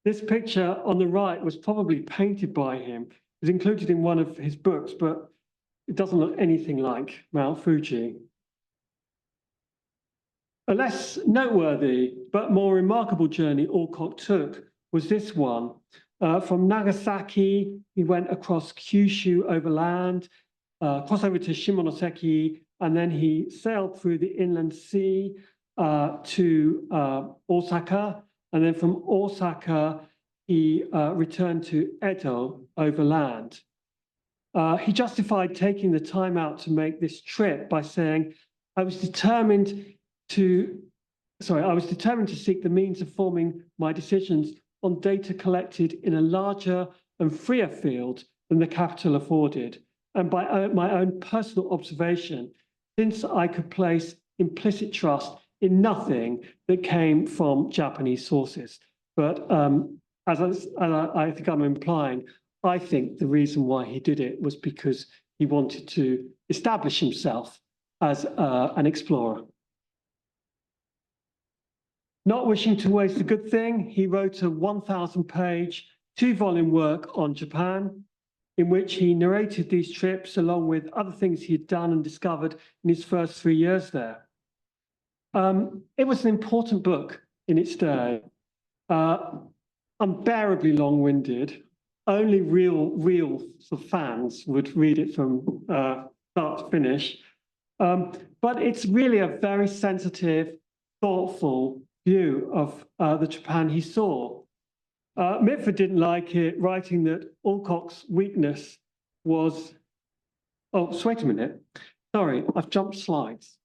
This picture on the right was probably painted by him. It was included in one of his books, but it doesn't look anything like Mount Fuji. A less noteworthy but more remarkable journey Alcock took was this one. From Nagasaki, he went across Kyushu overland, crossed over to Shimonoseki, and then he sailed through the inland sea to Osaka. And then from Osaka, he returned to Edo overland. He justified taking the time out to make this trip by saying, I was determined to seek the means of forming my decisions on data collected in a larger and freer field than the capital afforded, and by my own personal observation, since I could place implicit trust in nothing that came from Japanese sources. But as I think I'm implying, I think the reason why he did it was because he wanted to establish himself as an explorer. Not wishing to waste a good thing, he wrote a 1,000-page, 2-volume work on Japan, in which he narrated these trips along with other things he had done and discovered in his first 3 years there. It was an important book in its day, unbearably long-winded. Only real sort of fans would read it from start to finish. But it's really a very sensitive, thoughtful view of the Japan he saw. Mitford didn't like it, writing that Alcock's weakness was, oh, wait a minute. Sorry, I've jumped slides.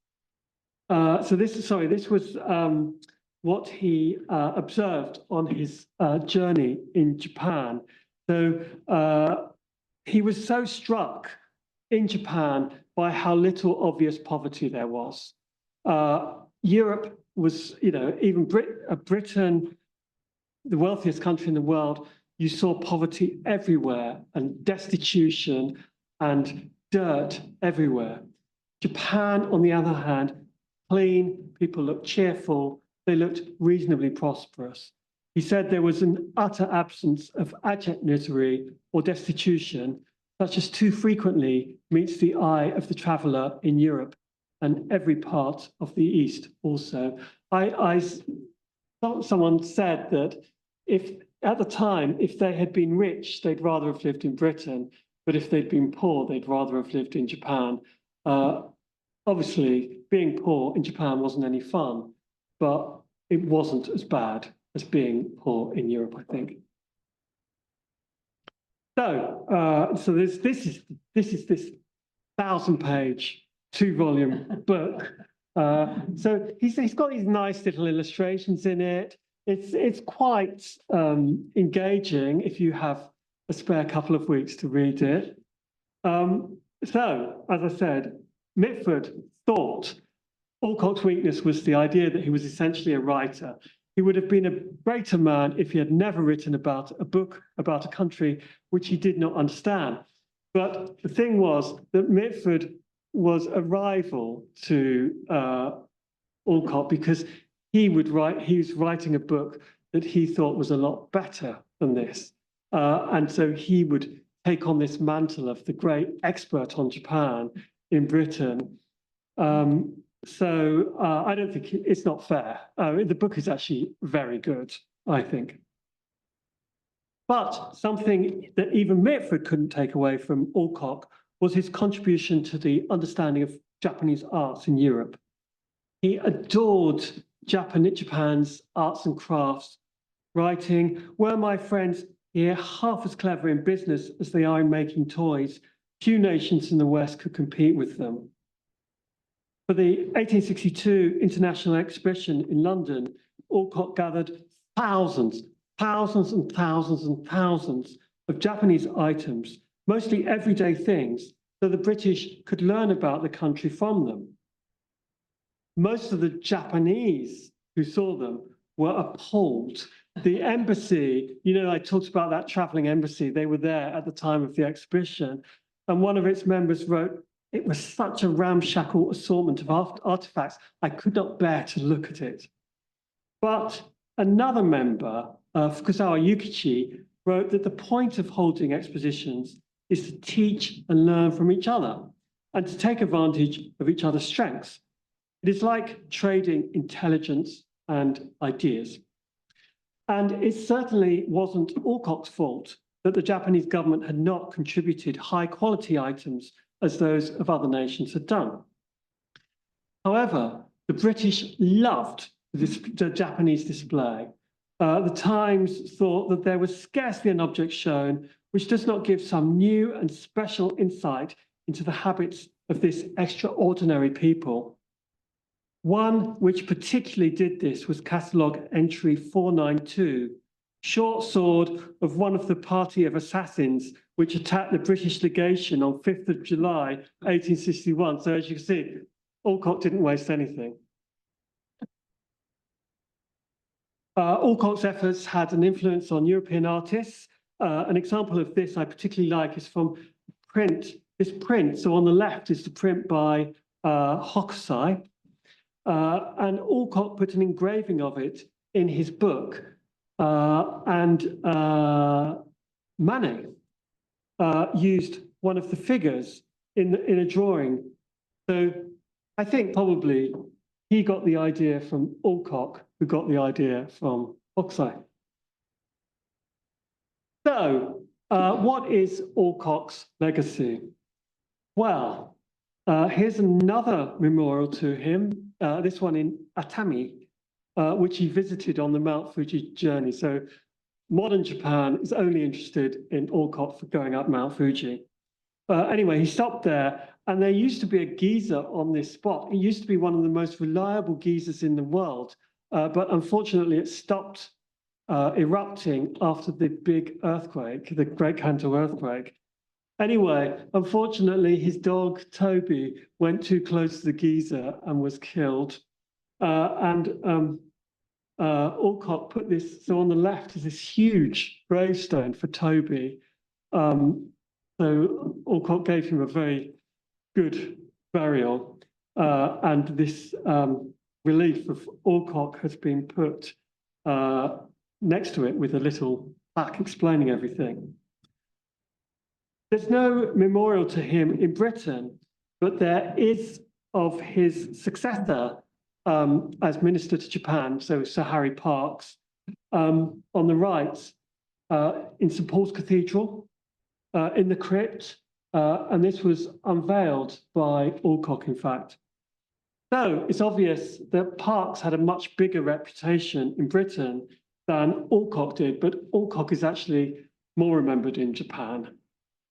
This was what he observed on his journey in Japan. So he was so struck in Japan by how little obvious poverty there was. Europe was, even Britain, the wealthiest country in the world, you saw poverty everywhere and destitution and dirt everywhere. Japan, on the other hand, clean, people looked cheerful, they looked reasonably prosperous. He said there was an utter absence of abject misery or destitution, such as too frequently meets the eye of the traveller in Europe and every part of the East also. Someone said that at the time, if they had been rich, they'd rather have lived in Britain, but if they'd been poor, they'd rather have lived in Japan. Obviously, being poor in Japan wasn't any fun, but it wasn't as bad as being poor in Europe, I think. So this is this 1,000-page, 2-volume book. So he's got these nice little illustrations in it. It's quite engaging if you have a spare couple of weeks to read it. So, as I said, Mitford thought Alcock's weakness was the idea that he was essentially a writer. He would have been a greater man if he had never written about a book about a country which he did not understand. But the thing was that Mitford was a rival to Alcock because he was writing a book that he thought was a lot better than this. And so he would take on this mantle of the great expert on Japan in Britain. So I don't think it's not fair. The book is actually very good, I think. But something that even Mitford couldn't take away from Alcock was his contribution to the understanding of Japanese arts in Europe. He adored Japan's arts and crafts, writing, "Were my friends here half as clever in business as they are in making toys, few nations in the West could compete with them." For the 1862 International Exhibition in London, Alcock gathered thousands of Japanese items, mostly everyday things, so the British could learn about the country from them. Most of the Japanese who saw them were appalled. The embassy, I talked about that traveling embassy, they were there at the time of the exhibition, and one of its members wrote, it was such a ramshackle assortment of artifacts, I could not bear to look at it. But another member, Fukasawa Yukichi, wrote that the point of holding expositions is to teach and learn from each other and to take advantage of each other's strengths. It is like trading intelligence and ideas. And it certainly wasn't Alcock's fault that the Japanese government had not contributed high quality items as those of other nations had done. However, the British loved the Japanese display. The Times thought that there was scarcely an object shown which does not give some new and special insight into the habits of this extraordinary people. One which particularly did this was catalogue entry 492, short sword of one of the party of assassins which attacked the British legation on 5th of July, 1861. So as you can see, Alcock didn't waste anything. Alcock's efforts had an influence on European artists. An example of this I particularly like is from this print. So on the left is the print by Hokusai. And Alcock put an engraving of it in his book. And Manet used one of the figures in a drawing. So I think probably he got the idea from Alcock, who got the idea from Hokusai. So what is Alcock's legacy? Well, here's another memorial to him, this one in Atami, which he visited on the Mount Fuji journey. So modern Japan is only interested in Alcock for going up Mount Fuji. Anyway, he stopped there, and there used to be a geyser on this spot. It used to be one of the most reliable geysers in the world, but unfortunately it stopped erupting after the big earthquake, the Great Kanto earthquake. Anyway, unfortunately, his dog, Toby, went too close to the geyser and was killed. Alcock put this, so on the left is this huge gravestone for Toby. So Alcock gave him a very good burial. And this relief of Alcock has been put next to it with a little plaque explaining everything. There's no memorial to him in Britain, but there is of his successor as Minister to Japan, so Sir Harry Parkes, on the right in St Paul's Cathedral, in the crypt, and this was unveiled by Alcock, in fact. So it's obvious that Parkes had a much bigger reputation in Britain than Alcock did, but Alcock is actually more remembered in Japan.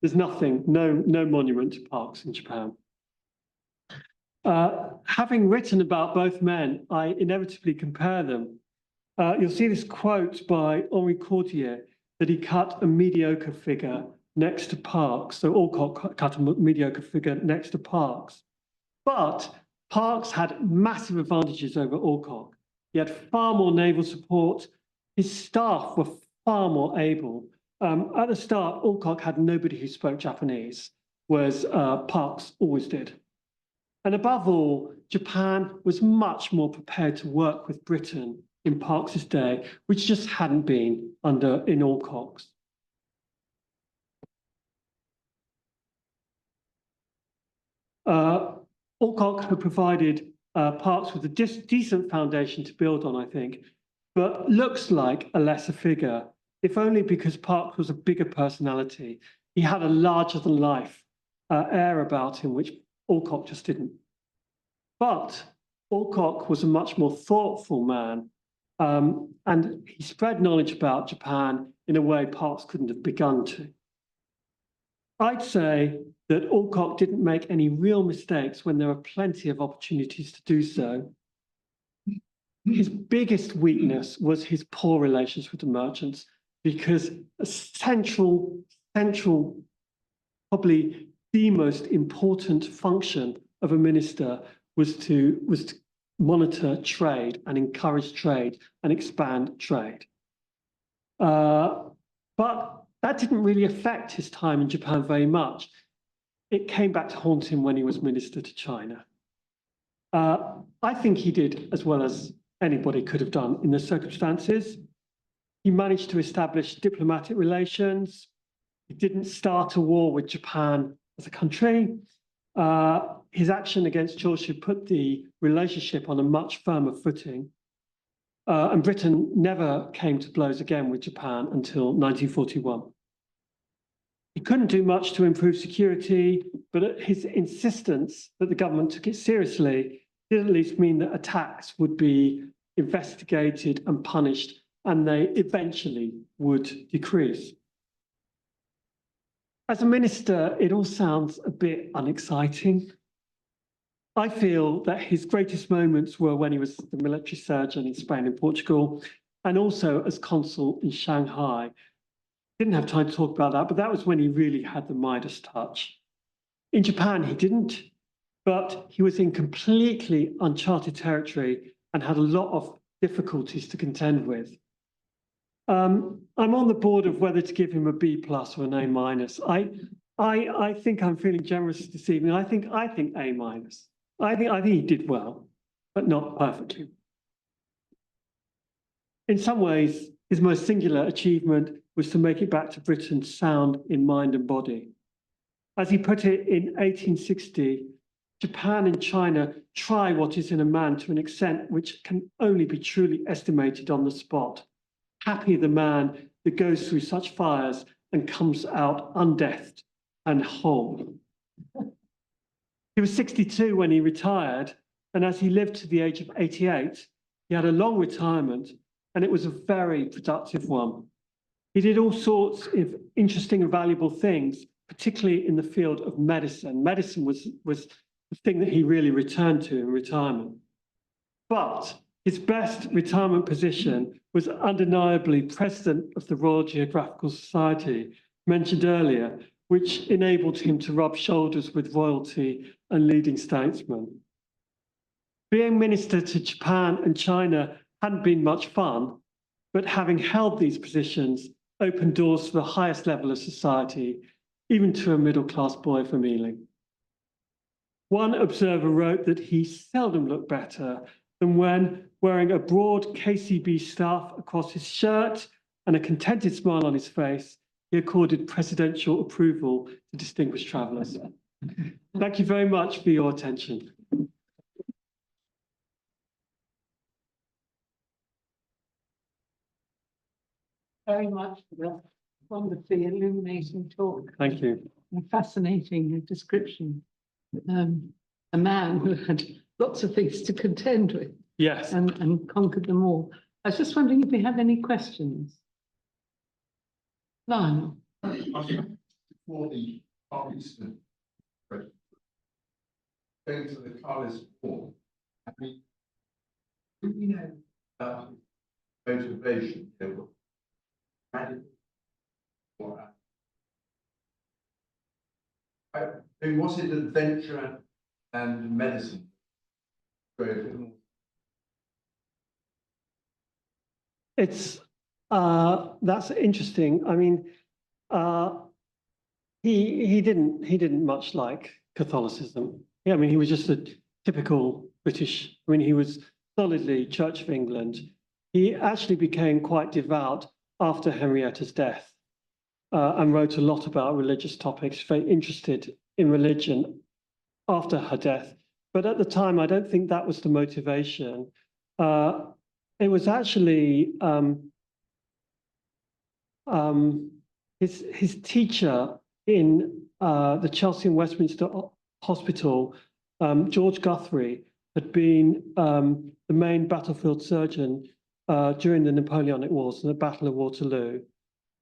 There's nothing, no monument to Parkes in Japan. Having written about both men, I inevitably compare them. You'll see this quote by Henri Cordier that he cut a mediocre figure next to Parkes. So Alcock cut a mediocre figure next to Parkes. But Parkes had massive advantages over Alcock. He had far more naval support. His staff were far more able. At the start, Alcock had nobody who spoke Japanese, whereas Parkes always did. And above all, Japan was much more prepared to work with Britain in Parkes' day, which just hadn't been in Alcock's. Alcock had provided Parkes with a decent foundation to build on, I think, but looks like a lesser figure, if only because Parkes was a bigger personality. He had a larger-than-life air about him, which Alcock just didn't. But Alcock was a much more thoughtful man, and he spread knowledge about Japan in a way Parkes couldn't have begun to. I'd say that Alcock didn't make any real mistakes when there were plenty of opportunities to do so. His biggest weakness was his poor relations with the merchants, because a central, probably the most important function of a minister was to monitor trade and encourage trade and expand trade. But that didn't really affect his time in Japan very much. it came back to haunt him when he was minister to China. I think he did as well as anybody could have done in the circumstances. He managed to establish diplomatic relations. He didn't start a war with Japan as a country. His action against Churchill put the relationship on a much firmer footing. And Britain never came to blows again with Japan until 1941. He couldn't do much to improve security, but his insistence that the government took it seriously did at least mean that attacks would be investigated and punished, and they eventually would decrease. As a minister, it all sounds a bit unexciting. I feel that his greatest moments were when he was the military surgeon in Spain and Portugal, and also as consul in Shanghai. Didn't have time to talk about that, but that was when he really had the Midas touch. In Japan, he didn't, but he was in completely uncharted territory and had a lot of difficulties to contend with. I'm on the board of whether to give him a B+ or an A-. I think I'm feeling generous this evening. I think A-. I think he did well, but not perfectly. In some ways, his most singular achievement was to make it back to Britain sound in mind and body. As he put it in 1860, Japan and China try what is in a man to an extent which can only be truly estimated on the spot. Happy the man that goes through such fires and comes out undeathed and whole. He was 62 when he retired, and as he lived to the age of 88, he had a long retirement, and it was a very productive one. He did all sorts of interesting and valuable things, particularly in the field of medicine. Medicine was the thing that he really returned to in retirement. But his best retirement position was undeniably president of the Royal Geographical Society, mentioned earlier, which enabled him to rub shoulders with royalty and leading statesmen. Being minister to Japan and China hadn't been much fun, but having held these positions opened doors to the highest level of society, even to a middle-class boy from Ealing. One observer wrote that he seldom looked better than when, wearing a broad KCB staff across his shirt and a contented smile on his face, he accorded presidential approval to distinguished travellers. Thank you very much for your attention. Very much for that wonderfully illuminating talk. Thank you. A fascinating description. A man who had lots of things to contend with. Yes. And conquered them all. I was just wondering if we have any questions. Lionel. For the Far Eastern going to the Carlist War, I mean, do we know about motivation? I mean, was it adventure and medicine? It's that's interesting. I mean, he didn't much like Catholicism. Yeah, I mean, he was just a typical British. I mean, he was solidly Church of England. He actually became quite devout after Henrietta's death, and wrote a lot about religious topics. Very interested in religion after her death. But at the time, I don't think that was the motivation. It was actually his teacher in the Chelsea and Westminster Hospital, George Guthrie, had been the main battlefield surgeon during the Napoleonic Wars and the Battle of Waterloo.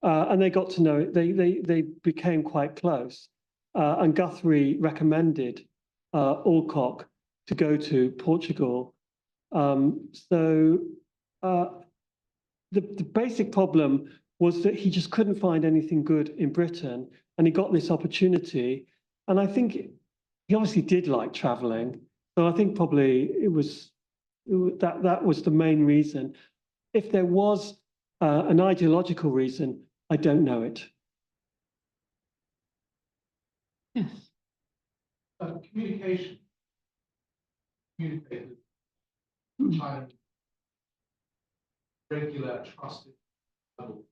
And they got to know it. They became quite close. And Guthrie recommended Alcock to go to Portugal. So the basic problem was that he just couldn't find anything good in Britain, and he got this opportunity. And I think he obviously did like traveling. So I think probably that was the main reason. If there was an ideological reason, I don't know it. Yes. Communication. Communicate Mm. with China. Regular, trusted level.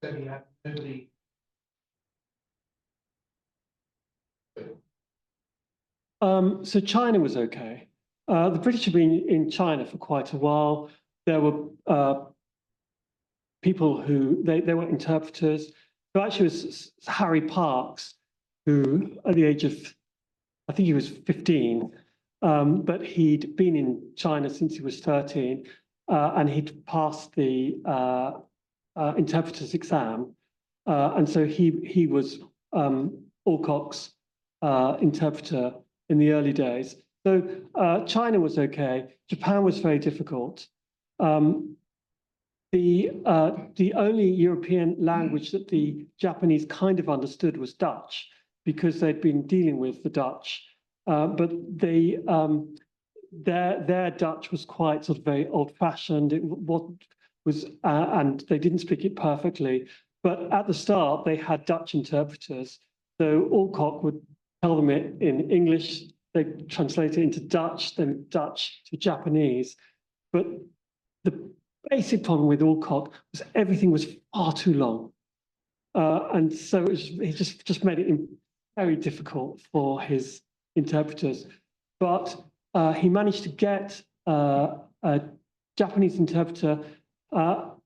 Then you have nobody. So China was okay. The British had been in China for quite a while. There were people who they were interpreters. So actually, it was Harry Parkes, who at the age of, I think he was 15, but he'd been in China since he was 13, and he'd passed the interpreter's exam, and so he was Alcock's interpreter in the early days. So China was okay. Japan was very difficult. The only European language that the Japanese kind of understood was Dutch, because they'd been dealing with the Dutch, but their Dutch was quite sort of very old-fashioned. And they didn't speak it perfectly. But at the start, they had Dutch interpreters. So Alcock would tell them it in English, they translate it into Dutch, then Dutch to Japanese. But the basic problem with Alcock was everything was far too long. And so he just made it very difficult for his interpreters. But he managed to get a Japanese interpreter, Franz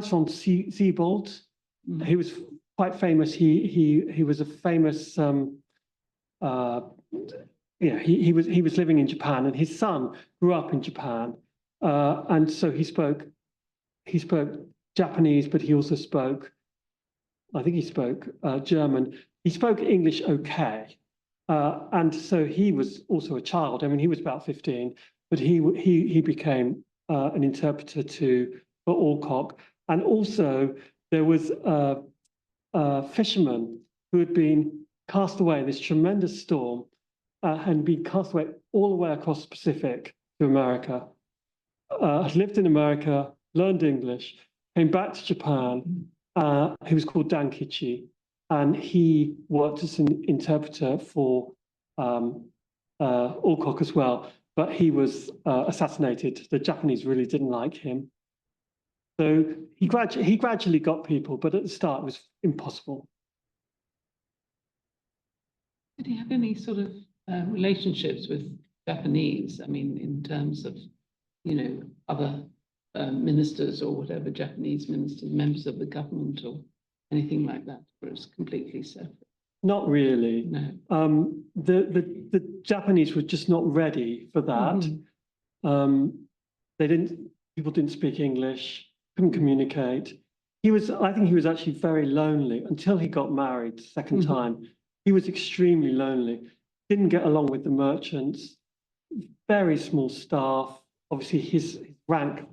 von Siebold. He was quite famous. He was a famous. He was living in Japan, and his son grew up in Japan, and so he spoke Japanese, but he also spoke, I think he spoke German. He spoke English okay, and so he was also a child. I mean, he was about 15, but he became an interpreter for Alcock, and also there was a fisherman who had been cast away in this tremendous storm and been cast away all the way across the Pacific to America. Had lived in America, learned English, came back to Japan. He was called Dankichi, and he worked as an interpreter for Alcock as well, but he was assassinated. The Japanese really didn't like him. So he gradually got people, but at the start it was impossible. Did he have any sort of relationships with Japanese? I mean, in terms of, other ministers or whatever, Japanese ministers, members of the government or anything like that, or it was completely separate? Not really. No. The Japanese were just not ready for that. Mm-hmm. People didn't speak English, couldn't communicate. I think he was actually very lonely until he got married the second mm-hmm. time. He was extremely lonely, didn't get along with the merchants, very small staff. Obviously, his rank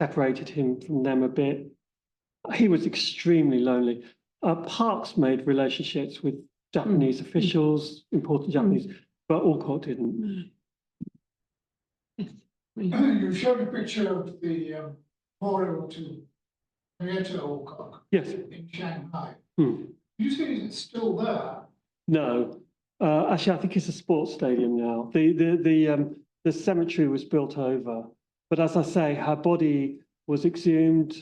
separated him from them a bit. He was extremely lonely. Parkes made relationships with Japanese officials, important Japanese, but Alcock didn't. Yes. You showed a picture of the memorial to Henrietta Alcock. Yes. In Shanghai. Hmm. You say it's still there? No, actually, I think it's a sports stadium now. The cemetery was built over, but as I say, her body was exhumed.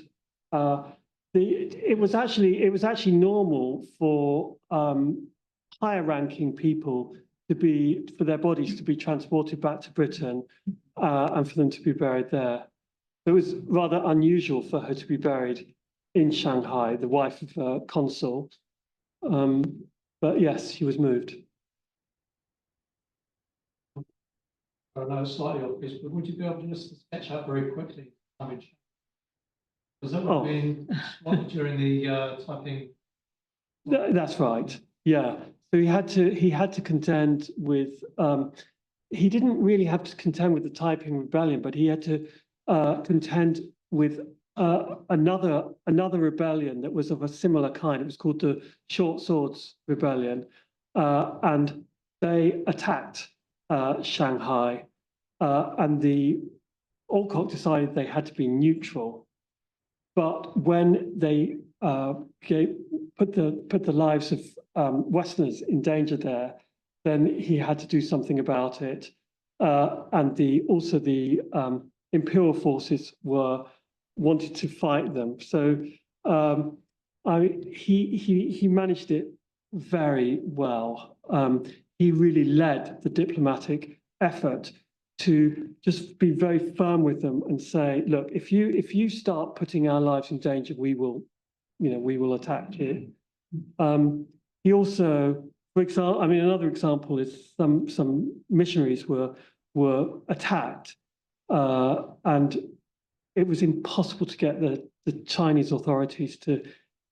It was actually normal for higher-ranking people for their bodies to be transported back to Britain and for them to be buried there. It was rather unusual for her to be buried in Shanghai, the wife of a consul. But yes, she was moved. I know it's slightly obvious, but would you be able to just sketch out very quickly? Was that being spotted during the typing? That's right. Yeah. So he had to contend with. He didn't really have to contend with the Taiping Rebellion, but he had to contend with another rebellion that was of a similar kind. It was called the Short Swords Rebellion, and they attacked Shanghai, and the Alcock decided they had to be neutral. But when they put the lives of Westerners in danger there, then he had to do something about it. And also the imperial forces wanted to fight them. So he managed it very well. He really led the diplomatic effort to just be very firm with them and say, look, if you start putting our lives in danger, we will attack you. He also, for example, I mean, another example is some missionaries were attacked, and it was impossible to get the Chinese authorities to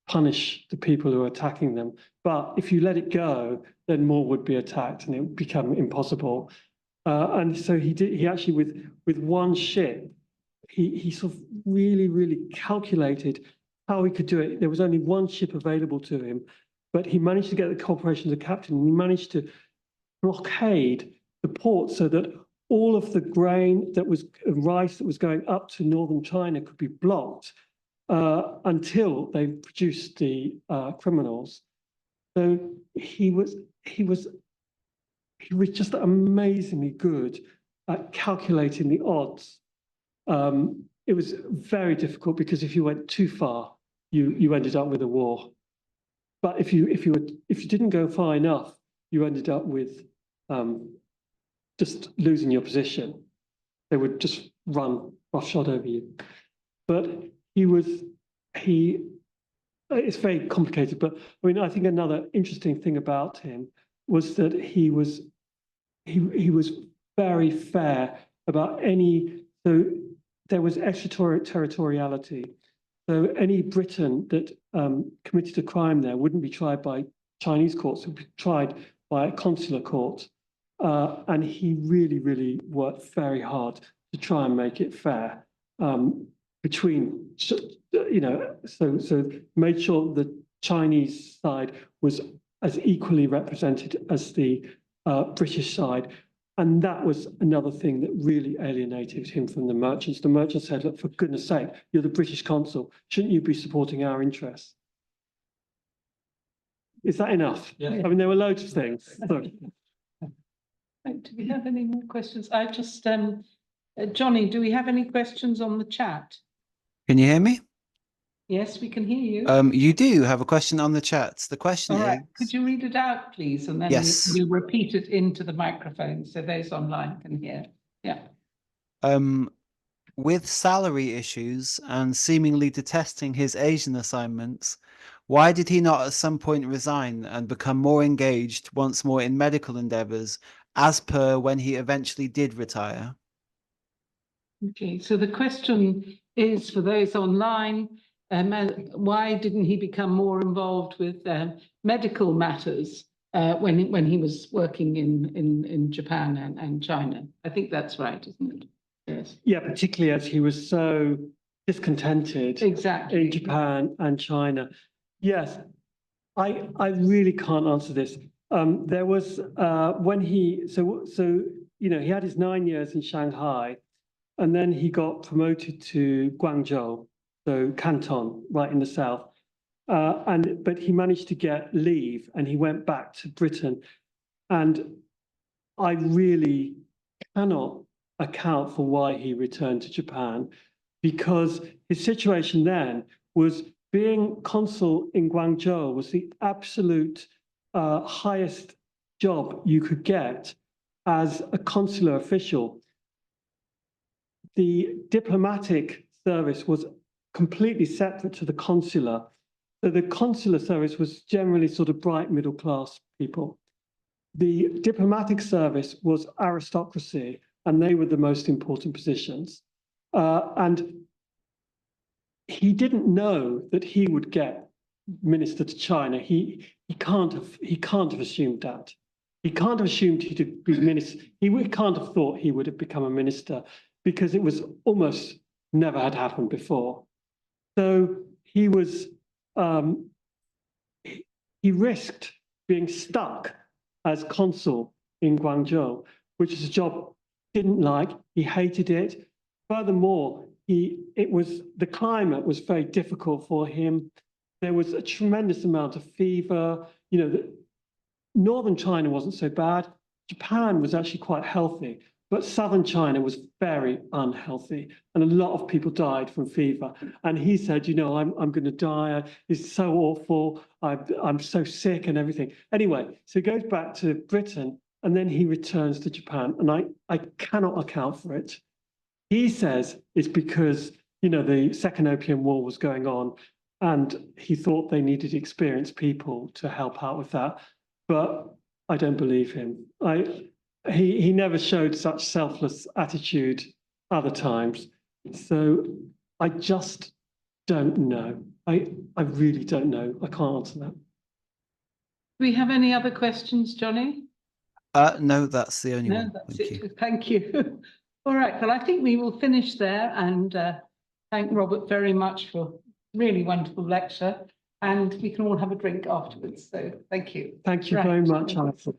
punish the people who are attacking them. But if you let it go, then more would be attacked, and it would become impossible. And so he actually, with one ship, he sort of really calculated how he could do it. There was only one ship available to him, but he managed to get the cooperation of the captain, and he managed to blockade the port so that all of the grain rice that was going up to northern China could be blocked until they produced the criminals. So he was just amazingly good at calculating the odds. It was very difficult because if you went too far, you ended up with a war. But if you didn't go far enough, you ended up with just losing your position. They would just run roughshod over you. But it's very complicated. But I mean, I think another interesting thing about him was that he was very fair about so there was extraterritoriality. So any Briton that committed a crime there wouldn't be tried by Chinese courts, it would be tried by a consular court. And he really worked very hard to try and make it fair between, so made sure the Chinese side was as equally represented as the British side. And that was another thing that really alienated him from the merchants. The merchants said, look, for goodness sake, you're the British consul. Shouldn't you be supporting our interests? Is that enough? Yeah. I mean, there were loads of things. Sorry. Do we have any more questions? I just, Johnny, do we have any questions on the chat? Can you hear me? Yes, we can hear you. You do have a question on the chat. The question All right, is, could you read it out, please? And then Yes. we'll repeat it into the microphone so those online can hear. Yeah. with salary issues and seemingly detesting his Asian assignments, why did he not at some point resign and become more engaged once more in medical endeavors, as per when he eventually did retire? Okay, so the question is for those online, why didn't he become more involved with medical matters when he was working in Japan and China? I think that's right, isn't it? Yes. Yeah, particularly as he was so discontented Exactly. in Japan and China. Yes, I really can't answer this. There was when he he had his 9 years in Shanghai, and then he got promoted to Guangzhou, so Canton, right in the south. But he managed to get leave, and he went back to Britain. And I really cannot account for why he returned to Japan, because his situation then was being consul in Guangzhou was the absolute highest job you could get as a consular official. The diplomatic service was completely separate to the consular. So the consular service was generally sort of bright middle class people. The diplomatic service was aristocracy, and they were the most important positions. And he didn't know that he would get minister to China. He can't have assumed that. He can't have assumed he'd be minister. He can't have thought he would have become a minister, because it was almost never had happened before. So he was he risked being stuck as consul in Guangzhou, which is a job he didn't like. He hated it. Furthermore, the climate was very difficult for him. there was a tremendous amount of fever. You know, northern China wasn't so bad. Japan was actually quite healthy, but southern China was very unhealthy, and a lot of people died from fever. And he said, you know, I'm going to die. It's so awful. I'm so sick and everything. Anyway, so he goes back to Britain, and then he returns to Japan, and I cannot account for it. He says it's because, you know, the Second Opium War was going on, and he thought they needed experienced people to help out with that. But I don't believe him. He never showed such selfless attitude other times. So I just don't know. I really don't know. I can't answer that. Do we have any other questions, Johnny? No, that's the only No, one. that's Thank it. you. Thank you. All right, well, I think we will finish there, and thank Robert very much for a really wonderful lecture, and we can all have a drink afterwards. So thank you. Thank you Right. very much, Alison.